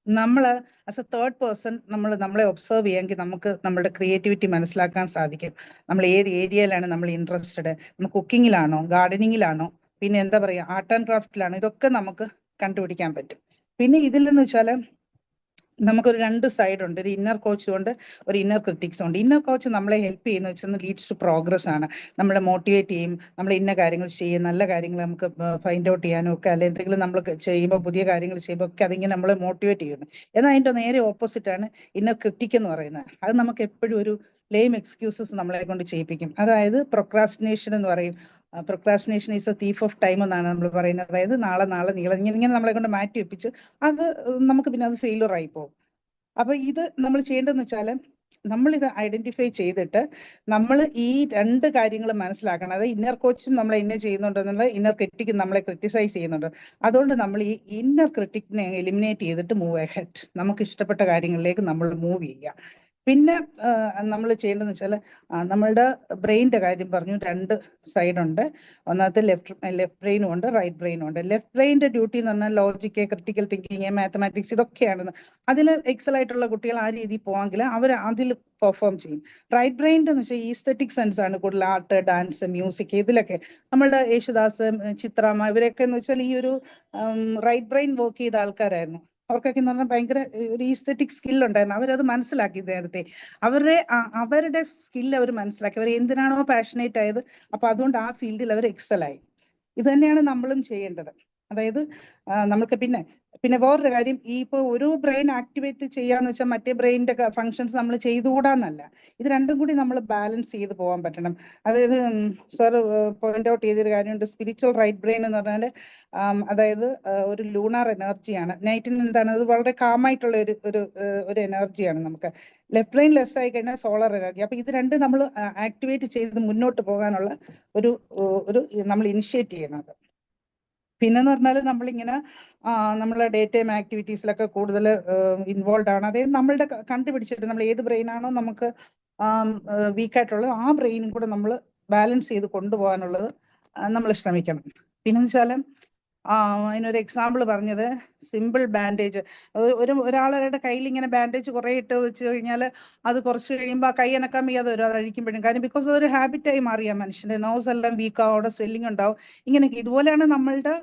നമ്മൾ ആസ് എ തേർഡ് പേഴ്സൺ നമ്മളെ ഒബ്സർവ് ചെയ്യാമെങ്കിൽ നമുക്ക് നമ്മുടെ ക്രിയേറ്റിവിറ്റി മനസ്സിലാക്കാൻ സാധിക്കും. നമ്മൾ ഏത് ഏരിയയിലാണ് നമ്മൾ ഇൻട്രസ്റ്റഡ്, നമ്മൾ കുക്കിങ്ങിലാണോ, ഗാർഡനിങ്ങിലാണോ, പിന്നെ എന്താ പറയുക, ആർട്ട് ആൻഡ് ക്രാഫ്റ്റിലാണോ, ഇതൊക്കെ നമുക്ക് കണ്ടുപിടിക്കാൻ പറ്റും. പിന്നെ ഇതിൽ നിന്ന് വെച്ചാൽ നമുക്കൊരു രണ്ട് സൈഡ് ഉണ്ട്. ഒരു ഇന്നർ കോച്ചും ഉണ്ട്, ഒരു ഇന്നർ ക്രിറ്റിക്സും ഉണ്ട്. ഇന്നർ കോച്ച് നമ്മളെ ഹെൽപ്പ് ചെയ്യുന്ന വെച്ചാൽ ലീഡ്സ് ടു പ്രോഗ്രസ് ആണ്. നമ്മളെ മോട്ടിവേറ്റ് ചെയ്യും, നമ്മൾ ഇന്ന കാര്യങ്ങൾ ചെയ്യും, നല്ല കാര്യങ്ങൾ നമുക്ക് ഫൈൻഡ് ഔട്ട് ചെയ്യാനും ഒക്കെ, അല്ലെങ്കിൽ എന്തെങ്കിലും നമ്മൾ ചെയ്യുമ്പോൾ, പുതിയ കാര്യങ്ങൾ ചെയ്യുമ്പോൾ ഒക്കെ അതിങ്ങനെ നമ്മളെ മോട്ടിവേറ്റ് ചെയ്യുന്നു. എന്നാൽ അതിൻ്റെ നേരെ ഓപ്പോസിറ്റ് ആണ് ഇന്നർ ക്രിറ്റിക് എന്ന് പറയുന്നത്. അത് നമുക്ക് എപ്പോഴും ഒരു ലെയിം എക്സ്ക്യൂസസ് നമ്മളെ കൊണ്ട് ചെയ്യിപ്പിക്കും. അതായത് പ്രൊക്രാസ്റ്റിനേഷൻ എന്ന് പറയും. Procrastination is A thief of time എന്നാണ് നമ്മൾ പറയുന്നത്. അതായത് നാളെ നീളം ഇങ്ങനെ നമ്മളെ കൊണ്ട് മാറ്റി വെപ്പിച്ച് അത് നമുക്ക് പിന്നെ അത് ഫെയിലർ ആയി പോകും. അപ്പൊ ഇത് നമ്മൾ ചെയ്യേണ്ടതെന്ന് വെച്ചാൽ, നമ്മളിത് ഐഡന്റിഫൈ ചെയ്തിട്ട് നമ്മൾ ഈ രണ്ട് കാര്യങ്ങൾ മനസ്സിലാക്കണം. അതായത് ഇന്നർ കോച്ചും നമ്മളെ ഇന്ന ചെയ്യുന്നുണ്ടെന്നുള്ള, ഇന്നർ ക്രിറ്റിക്കും നമ്മളെ ക്രിറ്റിസൈസ് ചെയ്യുന്നുണ്ട്. അതുകൊണ്ട് നമ്മൾ ഈ ഇന്നർ ക്രിറ്റിക്കിനെ എലിമിനേറ്റ് ചെയ്തിട്ട് മൂവ് അഹെഡ്, നമുക്ക് ഇഷ്ടപ്പെട്ട കാര്യങ്ങളിലേക്ക് നമ്മൾ മൂവ് ചെയ്യുക. പിന്നെ നമ്മൾ ചെയ്യേണ്ടതെന്ന് വെച്ചാൽ, നമ്മളുടെ ബ്രെയിനിന്റെ കാര്യം പറഞ്ഞു. രണ്ട് സൈഡ് ഉണ്ട്. ഒന്നാമത്തെ ലെഫ്റ്റ് ബ്രെയിനും ഉണ്ട്, റൈറ്റ് ബ്രെയിനും ഉണ്ട്. ലെഫ്റ്റ് ബ്രെയിനിന്റെ ഡ്യൂട്ടി എന്ന് പറഞ്ഞാൽ ലോജിക്ക്, ക്രിട്ടിക്കൽ തിങ്കിങ്, മാത്തമാറ്റിക്സ്, ഇതൊക്കെയാണ്. അതിൽ എക്സൽ ആയിട്ടുള്ള കുട്ടികൾ ആ രീതിയിൽ പോവാമെങ്കിൽ അവർ അതിൽ പെർഫോം ചെയ്യും. റൈറ്റ് ബ്രെയിൻ്റെ എന്ന് വെച്ചാൽ ഈസ്തെറ്റിക് സെൻസ് ആണ് കൂടുതൽ. ആർട്ട്, ഡാൻസ്, മ്യൂസിക്, ഇതിലൊക്കെ നമ്മളുടെ യേശുദാസ്, ചിത്രാമ്മ, ഇവരൊക്കെ എന്ന് വെച്ചാൽ ഈ ഒരു റൈറ്റ് ബ്രെയിൻ വർക്ക് ചെയ്ത ആൾക്കാരായിരുന്നു. അവർക്കൊക്കെ എന്ന് പറഞ്ഞാൽ ഭയങ്കര ഒരു ഈസ്തെറ്റിക് സ്കിൽ ഉണ്ടായിരുന്നു. അവരത് മനസ്സിലാക്കി നേരത്തെ. അവരുടെ സ്കിൽ അവർ മനസ്സിലാക്കി. അവർ എന്തിനാണോ പാഷനേറ്റ് ആയത്, അപ്പൊ അതുകൊണ്ട് ആ ഫീൽഡിൽ അവർ എക്സലായി. ഇത് തന്നെയാണ് നമ്മളും ചെയ്യേണ്ടത്. അതായത് നമുക്ക് പിന്നെ വേറൊരു കാര്യം, ഈ ഇപ്പോൾ ഒരു ബ്രെയിൻ ആക്ടിവേറ്റ് ചെയ്യാന്ന് വെച്ചാൽ മറ്റേ ബ്രെയിനിന്റെ ഫങ്ഷൻസ് നമ്മൾ ചെയ്തുകൂടാന്നല്ല. ഇത് രണ്ടും കൂടി നമ്മൾ ബാലൻസ് ചെയ്ത് പോകാൻ പറ്റണം. അതായത് സർ പോയിന്റ് ഔട്ട് ചെയ്തൊരു കാര്യമുണ്ട്. സ്പിരിച്വൽ റൈറ്റ് ബ്രെയിൻ എന്ന് പറഞ്ഞാൽ അതായത് ഒരു ലൂണാർ എനർജിയാണ്. നൈറ്റിന് എന്താണ്, അത് വളരെ കാമായിട്ടുള്ള ഒരു എനർജിയാണ് നമുക്ക്. ലെഫ്റ്റ് ബ്രെയിൻ ലെസ് ആയി കഴിഞ്ഞാൽ സോളർ എനർജി. അപ്പൊ ഇത് രണ്ടും നമ്മൾ ആക്ടിവേറ്റ് ചെയ്ത് മുന്നോട്ട് പോകാനുള്ള ഒരു നമ്മൾ ഇനിഷ്യേറ്റ് ചെയ്യണം. പിന്നെന്ന് പറഞ്ഞാൽ നമ്മളിങ്ങനെ നമ്മളെ ഡേ ടൈം ആക്ടിവിറ്റീസിലൊക്കെ കൂടുതൽ ഇൻവോൾവ് ആണ്. അതായത് നമ്മളുടെ കണ്ടുപിടിച്ചിട്ട് നമ്മൾ ഏത് ബ്രെയിനാണോ നമുക്ക് വീക്കായിട്ടുള്ളത് ആ ബ്രെയിനും കൂടെ നമ്മൾ ബാലൻസ് ചെയ്ത് കൊണ്ടുപോകാനുള്ളത് നമ്മൾ ശ്രമിക്കണം. പിന്നെന്ന് വെച്ചാൽ അതിനൊരു എക്സാമ്പിൾ പറഞ്ഞത് സിമ്പിൾ ബാൻഡേജ്. ഒരാളുടെ കയ്യിൽ ഇങ്ങനെ ബാൻഡേജ് കുറെ ഇട്ട് വെച്ച് കഴിഞ്ഞാൽ അത് കുറച്ച് കഴിയുമ്പോൾ ആ കൈ അനക്കാൻ വയ്യാതെ വരും അത് അഴിക്കുമ്പോഴും. കാര്യം ബിക്കോസ് അതൊരു ഹാബിറ്റായി മാറിയ മനുഷ്യന്റെ നെർവ്സ് എല്ലാം വീക്കാവും, അവിടെ സ്വെല്ലിംഗ് ഉണ്ടാവും. ഇങ്ങനെയൊക്കെ ഇതുപോലെയാണ് നമ്മളുടെ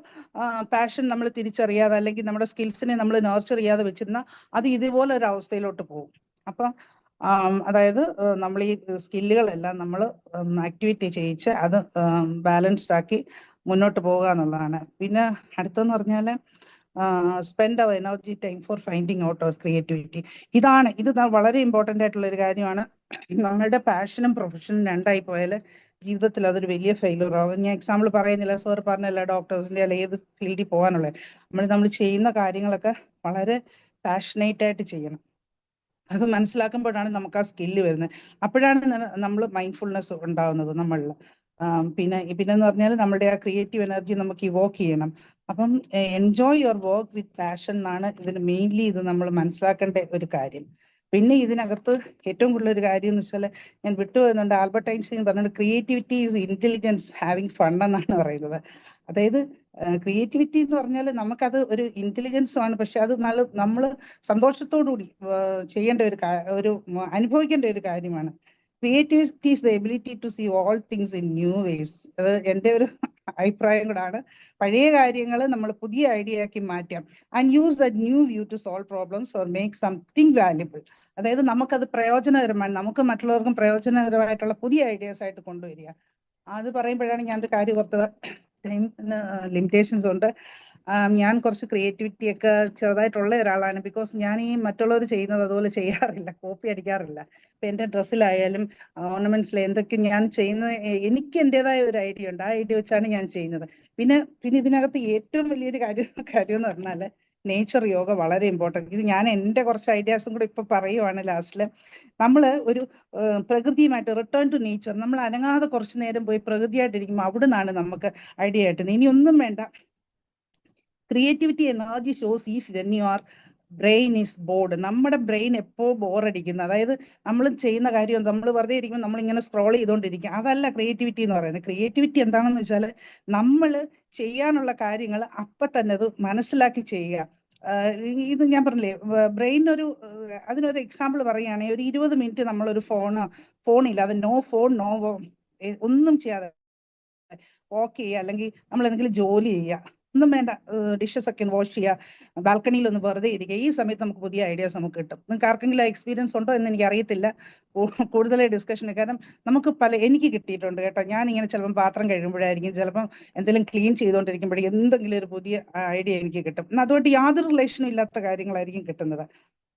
പാഷൻ നമ്മൾ തിരിച്ചറിയാതെ അല്ലെങ്കിൽ നമ്മുടെ സ്കിൽസിനെ നമ്മൾ നർച്ചർ ചെയ്യാതെ വെച്ചിരുന്ന അത് ഇതുപോലെ ഒരു അവസ്ഥയിലോട്ട് പോകും. അപ്പൊ അതായത് നമ്മൾ ഈ സ്കില്ലുകളെല്ലാം നമ്മൾ ആക്ടിവിറ്റി ചെയ്യിച്ച് അത് ബാലൻസ്ഡ് ആക്കി മുന്നോട്ട് പോകുക എന്നുള്ളതാണ്. പിന്നെ അടുത്തെന്ന് പറഞ്ഞാൽ സ്പെൻഡ് അവർ energy time for finding out അവർ ക്രിയേറ്റിവിറ്റി. ഇത് വളരെ ഇമ്പോർട്ടൻ്റ് ആയിട്ടുള്ള ഒരു കാര്യമാണ്. നമ്മളുടെ പാഷനും പ്രൊഫഷനും രണ്ടായി പോയാൽ ജീവിതത്തിൽ അതൊരു വലിയ ഫെയിലൂർ ആവും. ഞാൻ എക്സാമ്പിൾ പറയുന്നില്ല, സാർ പറഞ്ഞല്ല ഡോക്ടേഴ്സിന്റെ അല്ല ഏത് ഫീൽഡിൽ പോകാനുള്ളത്. നമ്മൾ ചെയ്യുന്ന കാര്യങ്ങളൊക്കെ വളരെ പാഷനേറ്റ് ആയിട്ട് ചെയ്യണം. അത് മനസ്സിലാക്കുമ്പോഴാണ് നമുക്ക് ആ സ്കില്ല് വരുന്നത്. അപ്പോഴാണ് നമ്മൾ മൈൻഡ്ഫുൾനെസ് ഉണ്ടാകുന്നത് നമ്മളിൽ. പിന്നെന്ന് പറഞ്ഞാൽ നമ്മുടെ ആ ക്രിയേറ്റീവ് എനർജി നമുക്ക് ഇവോക്ക് ചെയ്യണം. അപ്പം enjoy your work with passion എന്നാണ് ഇതിന് മെയിൻലി ഇത് നമ്മൾ മനസ്സിലാക്കേണ്ട ഒരു കാര്യം. പിന്നെ ഇതിനകത്ത് ഏറ്റവും കൂടുതൽ ഒരു കാര്യം എന്ന് വെച്ചാൽ ഞാൻ വിട്ടുപോകുന്നുണ്ട്, ആൽബർട്ട് ഐൻസ്റ്റീൻ പറഞ്ഞത് creativity is intelligence having fun എന്നാണ് പറയുന്നത്. അതായത് ക്രിയേറ്റിവിറ്റി എന്ന് പറഞ്ഞാൽ നമുക്കത് ഒരു ഇന്റലിജൻസ് ആണ്, പക്ഷെ അത് നമ്മൾ സന്തോഷത്തോടുകൂടി ചെയ്യേണ്ട ഒരു അനുഭവിക്കേണ്ട ഒരു കാര്യമാണ്. Creativity is the ability to see all things in new ways. അത് എൻ്റെ ഒരു അഭിപ്രായം കൂടാണ്. പഴയ കാര്യങ്ങൾ നമ്മൾ പുതിയ ഐഡിയ ആക്കി മാറ്റാം. And use the new view to solve problems or make something valuable. അതായത് നമുക്കത് പ്രയോജനകരമാണ്, നമുക്ക് മറ്റുള്ളവർക്കും പ്രയോജനകരമായിട്ടുള്ള പുതിയ ഐഡിയാസ് ആയിട്ട് കൊണ്ടുവരിക. അത് പറയുമ്പോഴാണ് ഞാൻ ഒരു കാര്യം ഓർത്തത്, ടൈം ലിമിറ്റേഷൻസ് ഉണ്ട്. ഞാൻ കുറച്ച് ക്രിയേറ്റിവിറ്റി ഒക്കെ ചെറുതായിട്ടുള്ള ഒരാളാണ്. ബിക്കോസ് ഞാൻ ഈ മറ്റുള്ളവർ ചെയ്യുന്നത് അതുപോലെ ചെയ്യാറില്ല, കോപ്പി അടിക്കാറില്ല. ഇപ്പൊ എൻ്റെ ഡ്രസ്സിലായാലും ഓർണമെന്റ്സിൽ എന്തൊക്കെ ഞാൻ ചെയ്യുന്നത്, എനിക്ക് എൻ്റെതായ ഒരു ഐഡിയ ഉണ്ട്. ആ ഐഡിയ വെച്ചാണ് ഞാൻ ചെയ്യുന്നത്. പിന്നെ ഇതിനകത്ത് ഏറ്റവും വലിയൊരു കാര്യം എന്ന് പറഞ്ഞാൽ നേച്ചർ യോഗ വളരെ ഇമ്പോർട്ടൻറ്റ്. ഇത് ഞാൻ എൻ്റെ കുറച്ച് ഐഡിയാസും കൂടെ ഇപ്പൊ പറയുവാണ് ലാസ്റ്റില്. നമ്മൾ ഒരു പ്രകൃതിയുമായിട്ട് റിട്ടേൺ ടു നേച്ചർ, നമ്മൾ അനങ്ങാതെ കുറച്ചു നേരം പോയി പ്രകൃതിയായിട്ടിരിക്കുമ്പോൾ അവിടെ നിന്നാണ് നമുക്ക് ഐഡിയ ആയിട്ട്. ഇനി ഒന്നും വേണ്ട, creativity energy shows if when you are brain is board. നമ്മുടെ ബ്രെയിൻ എപ്പോ ബോറടിക്കുന്നത്, അതായത് നമ്മൾ ചെയ്യുന്ന കാര്യം നമ്മൾ വെറുതെ ഇരിക്കുമ്പോൾ നമ്മൾ ഇങ്ങനെ സ്ക്രോൾ ചെയ്തുകൊണ്ടിരിക്കുക, അതല്ല ക്രിയേറ്റിവിറ്റി എന്ന് പറയുന്നത്. ക്രിയേറ്റിവിറ്റി എന്താണെന്ന് വെച്ചാൽ നമ്മൾ ചെയ്യാനുള്ള കാര്യങ്ങൾ അപ്പൊ തന്നെ അത് മനസ്സിലാക്കി ചെയ്യുക. ഇത് ഞാൻ പറഞ്ഞില്ലേ, ബ്രെയിൻ അതിനൊരു എക്സാമ്പിൾ പറയുകയാണെങ്കിൽ ഒരു 20 മിനിറ്റ് നമ്മളൊരു ഫോണില്ലാതെ നോ ഫോൺ നോ ഒന്നും ചെയ്യാതെ വാക്ക് ചെയ്യുക, അല്ലെങ്കിൽ നമ്മൾ എന്തെങ്കിലും ജോലി ചെയ്യുക, ഒന്നും വേണ്ട, ഡിഷസ് ഒക്കെ വാഷ് ചെയ്യുക, ബാൽക്കണിയിൽ ഒന്ന് വെറുതെ ഇരിക്കുക. ഈ സമയത്ത് നമുക്ക് പുതിയ ഐഡിയാസ് നമുക്ക് കിട്ടും. നിങ്ങൾക്ക് ആർക്കെങ്കിലും എക്സ്പീരിയൻസ് ഉണ്ടോ എന്ന് എനിക്ക് അറിയത്തില്ല, കൂടുതലായി ഡിസ്കഷൻ. കാരണം എനിക്ക് കിട്ടിയിട്ടുണ്ട് കേട്ടോ. ഞാൻ ഇങ്ങനെ ചിലപ്പം പാത്രം കഴിയുമ്പോഴായിരിക്കും, ചിലപ്പം എന്തെങ്കിലും ക്ലീൻ ചെയ്തുകൊണ്ടിരിക്കുമ്പോഴേ എന്തെങ്കിലും ഒരു പുതിയ ഐഡിയ എനിക്ക് കിട്ടും. അതുകൊണ്ട് യാതൊരു റിലേഷനും ഇല്ലാത്ത കാര്യങ്ങളായിരിക്കും കിട്ടുന്നത്.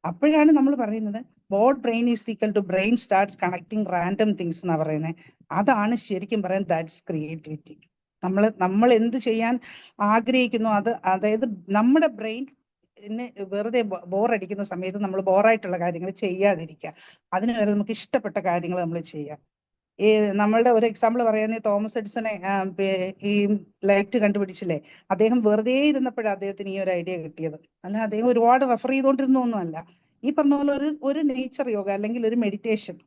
അപ്പോഴാണ് നമ്മൾ പറയുന്നത് bored brain is equal to brain starts connecting random things എന്നാ പറയുന്നത്. അതാണ് ശരിക്കും പറയുന്നത് ദാറ്റ്സ് ക്രിയേറ്റിവിറ്റി. നമ്മൾ എന്ത് ചെയ്യാൻ ആഗ്രഹിക്കുന്നു അതായത് നമ്മുടെ ബ്രെയിൻ വെറുതെ ബോറടിക്കുന്ന സമയത്ത് നമ്മൾ ബോറായിട്ടുള്ള കാര്യങ്ങൾ ചെയ്യാതിരിക്കുക, അതിന് വരെ നമുക്ക് ഇഷ്ടപ്പെട്ട കാര്യങ്ങൾ നമ്മൾ ചെയ്യാം. നമ്മളുടെ ഒരു എക്സാമ്പിൾ പറയുന്നത് തോമസ് എഡിസനെ ഈ ലൈറ്റ് കണ്ടുപിടിച്ചില്ലേ, അദ്ദേഹം വെറുതെ ഇരുന്നപ്പോഴാണ് അദ്ദേഹത്തിന് ഈ ഒരു ഐഡിയ കിട്ടിയത്. അല്ല അദ്ദേഹം ഒരുപാട് റെഫർ ചെയ്തുകൊണ്ടിരുന്നൊന്നുമല്ല. ഈ പറഞ്ഞ പോലെ ഒരു നേച്ചർ യോഗ അല്ലെങ്കിൽ ഒരു മെഡിറ്റേഷൻ,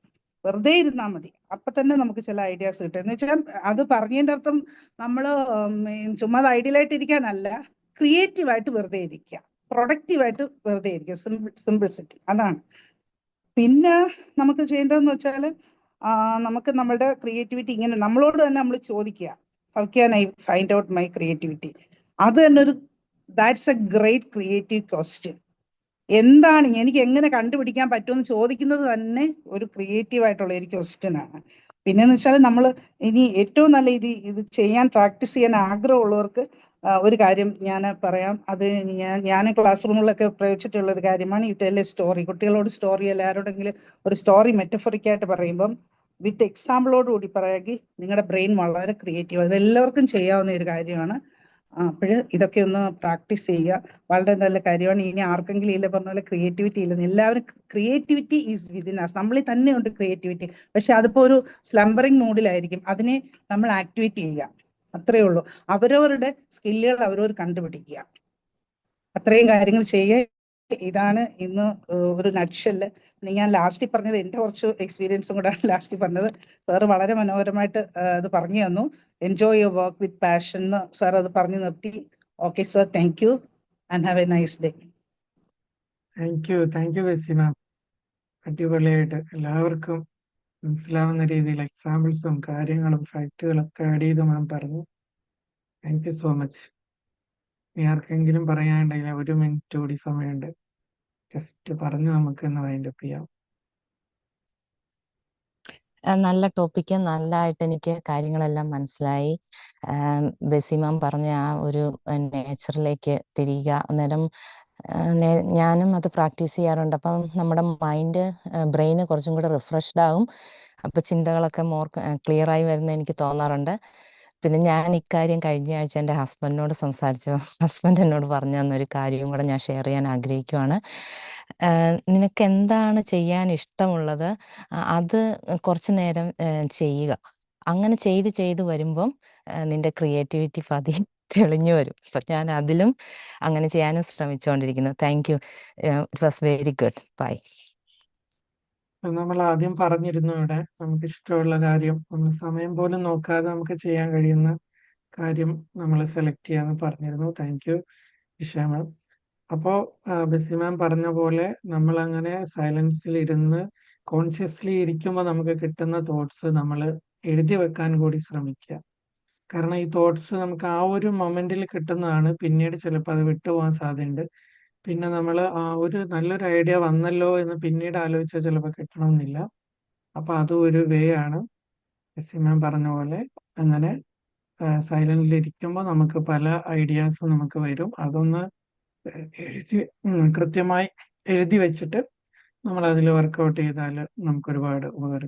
വെറുതെ ഇരുന്നാൽ മതി, അപ്പൊ തന്നെ നമുക്ക് ചില ഐഡിയാസ് കിട്ടും. എന്ന് വെച്ചാൽ അത് പറഞ്ഞതിന്റെ അർത്ഥം നമ്മള് ചുമ്മാ ഐഡിയലായിട്ട് ഇരിക്കാനല്ല, ക്രിയേറ്റീവായിട്ട് വെറുതെ ഇരിക്കുക, പ്രൊഡക്റ്റീവായിട്ട് വെറുതെ ഇരിക്കുക. സിംപിൾസിറ്റി അതാണ്. പിന്നെ നമുക്ക് ചെയ്യേണ്ടതെന്ന് വെച്ചാൽ നമുക്ക് നമ്മുടെ ക്രിയേറ്റിവിറ്റി ഇങ്ങനെ നമ്മളോട് തന്നെ നമ്മൾ ചോദിക്കുക, how can I find out my creativity. അത് തന്നെ that's A great creative question. എന്താണ് എനിക്ക് എങ്ങനെ കണ്ടുപിടിക്കാൻ പറ്റുമെന്ന് ചോദിക്കുന്നത് തന്നെ ഒരു ക്രിയേറ്റീവ് ആയിട്ടുള്ള ഒരു ക്വസ്റ്റ്യൻ ആണ്. പിന്നെന്ന് വെച്ചാൽ നമ്മൾ ഇനി ഏറ്റവും നല്ല ഇത് ചെയ്യാൻ പ്രാക്ടീസ് ചെയ്യാൻ ആഗ്രഹമുള്ളവർക്ക് ഒരു കാര്യം ഞാൻ പറയാം. അത് ഞാൻ ക്ലാസ് റൂമിലൊക്കെ പ്രയോഗിച്ചിട്ടുള്ള ഒരു കാര്യമാണ്. You tell A story. കുട്ടികളോട് സ്റ്റോറി എല്ലാവരോടെങ്കിലും ഒരു സ്റ്റോറി മെറ്റഫറിക്കായിട്ട് പറയുമ്പം വിത്ത് എക്സാമ്പിളോട് കൂടി പറയാമെങ്കിൽ നിങ്ങളുടെ ബ്രെയിൻ വളരെ ക്രിയേറ്റീവ്. അത് എല്ലാവർക്കും ചെയ്യാവുന്ന ഒരു കാര്യമാണ്. അപ്പോൾ ഇതൊക്കെ ഒന്ന് പ്രാക്ടീസ് ചെയ്യുക, വളരെ നല്ല കാര്യമാണ്. ഇനി ആർക്കെങ്കിലും ഇല്ല പറഞ്ഞ പോലെ ക്രിയേറ്റിവിറ്റി ഇല്ലെന്ന്, എല്ലാവരും ക്രിയേറ്റിവിറ്റി ഈസ് വിതിൻ അസ്. നമ്മളിൽ തന്നെയുണ്ട് ക്രിയേറ്റിവിറ്റി, പക്ഷെ അതിപ്പോ ഒരു സ്ലംബറിങ് മൂഡിലായിരിക്കും. അതിനെ നമ്മൾ ആക്ടിവേറ്റ് ചെയ്യുക. അത്രയേ ഉള്ളൂ. അവരവരുടെ സ്കില്ലുകൾ അവരവർ കണ്ടുപിടിക്കുക, അത്രയും കാര്യങ്ങൾ ചെയ്യുക. ഇതാണ് ഇന്ന് ഒരു നട്ഷെല്ല്. ഞാൻ ലാസ്റ്റിൽ പറഞ്ഞത് എന്റെ കുറച്ച് എക്സ്പീരിയൻസും കൂടെയാണ് ലാസ്റ്റിൽ പറഞ്ഞത്. സാറ് വളരെ മനോഹരമായിട്ട് അത് പറഞ്ഞു തന്നു. Enjoy your work with passion എന്ന് സാർ അത് പറഞ്ഞു നിർത്തി. Okay sir, thank you and have a nice day. Thank you Bessy ma'am. അടിപൊളിയായിട്ട് എല്ലാവർക്കും മനസ്സിലാവുന്ന രീതിയിൽ എക്സാമ്പിൾസും കാര്യങ്ങളും ഫാക്റ്റുകളും ഒക്കെ ആഡ് ചെയ്ത് മാം പറഞ്ഞു. Thank you so much. ഇനി ആർക്കെങ്കിലും പറയാനുണ്ടെങ്കിൽ 1 മിനിറ്റ് കൂടി സമയമുണ്ട്. ജസ്റ്റ് പറഞ്ഞ് നമുക്ക് ഇന്ന് വൈൻഡപ്പ് ചെയ്യാം. നല്ല ടോപ്പിക്ക്, നല്ലതായിട്ട് എനിക്ക് കാര്യങ്ങളെല്ലാം മനസ്സിലായി. ബെസിമാം പറഞ്ഞ ആ ഒരു നേച്ചറിലേക്ക് തിരിയുക, അന്നേരം ഞാനും അത് പ്രാക്ടീസ് ചെയ്യാറുണ്ട്. അപ്പം നമ്മുടെ മൈൻഡ് ബ്രെയിന് കുറച്ചും കൂടെ റിഫ്രഷ്ഡ് ആകും. അപ്പം ചിന്തകളൊക്കെ ക്ലിയർ ആയി വരുന്ന എനിക്ക് തോന്നാറുണ്ട്. പിന്നെ ഞാൻ ഇക്കാര്യം കഴിഞ്ഞ ആഴ്ച എൻ്റെ ഹസ്ബൻഡിനോട് സംസാരിച്ചു. ഹസ്ബൻഡ് എന്നോട് പറഞ്ഞു തന്നൊരു കാര്യവും കൂടെ ഞാൻ ഷെയർ ചെയ്യാൻ ആഗ്രഹിക്കുവാണ്. നിനക്ക് എന്താണ് ചെയ്യാൻ ഇഷ്ടമുള്ളത് അത് കുറച്ച് നേരം ചെയ്യുക. അങ്ങനെ ചെയ്ത് വരുമ്പം നിന്റെ ക്രിയേറ്റിവിറ്റി പതിയെ തെളിഞ്ഞു വരും. അപ്പം ഞാൻ അതിലും അങ്ങനെ ചെയ്യാനും ശ്രമിച്ചുകൊണ്ടിരിക്കുന്നു. Thank you. It was very good. Bye. നമ്മൾ ആദ്യം പറഞ്ഞിരുന്നു ഇവിടെ നമുക്ക് ഇഷ്ടമുള്ള കാര്യം നമ്മൾ സമയം പോലും നോക്കാതെ നമുക്ക് ചെയ്യാൻ കഴിയുന്ന കാര്യം നമ്മൾ സെലക്ട് ചെയ്യാന്ന് പറഞ്ഞിരുന്നു. താങ്ക് യു ഇഷ മാം. അപ്പോൾ ബെസി മാം പറഞ്ഞ പോലെ നമ്മൾ അങ്ങനെ സൈലൻസിൽ ഇരുന്ന് കോൺഷ്യസ്ലി ഇരിക്കുമ്പോൾ നമുക്ക് കിട്ടുന്ന തോട്ട്സ് നമ്മൾ എഴുതി വെക്കാൻ കൂടി ശ്രമിക്കുക. കാരണം ഈ തോട്ട്സ് നമുക്ക് ആ ഒരു മൊമെന്റിൽ കിട്ടുന്നതാണ്, പിന്നീട് ചിലപ്പോൾ അത് വിട്ടുപോകാൻ സാധ്യതയുണ്ട്. പിന്നെ നമ്മൾ ആ ഒരു നല്ലൊരു ഐഡിയ വന്നല്ലോ എന്ന് പിന്നീട് ആലോചിച്ചാൽ ചിലപ്പോൾ കിട്ടണമെന്നില്ല. അപ്പൊ അതും ഒരു വേ ആണ്. ബെസി മാം പറഞ്ഞ പോലെ അങ്ങനെ സൈലന്റിൽ ഇരിക്കുമ്പോൾ നമുക്ക് പല ഐഡിയാസും നമുക്ക് വരും. അതൊന്ന് എഴുതി കൃത്യമായി എഴുതി വെച്ചിട്ട് നമ്മൾ അതിൽ വർക്കൗട്ട് ചെയ്താൽ നമുക്ക് ഒരുപാട് ഉപകാരം.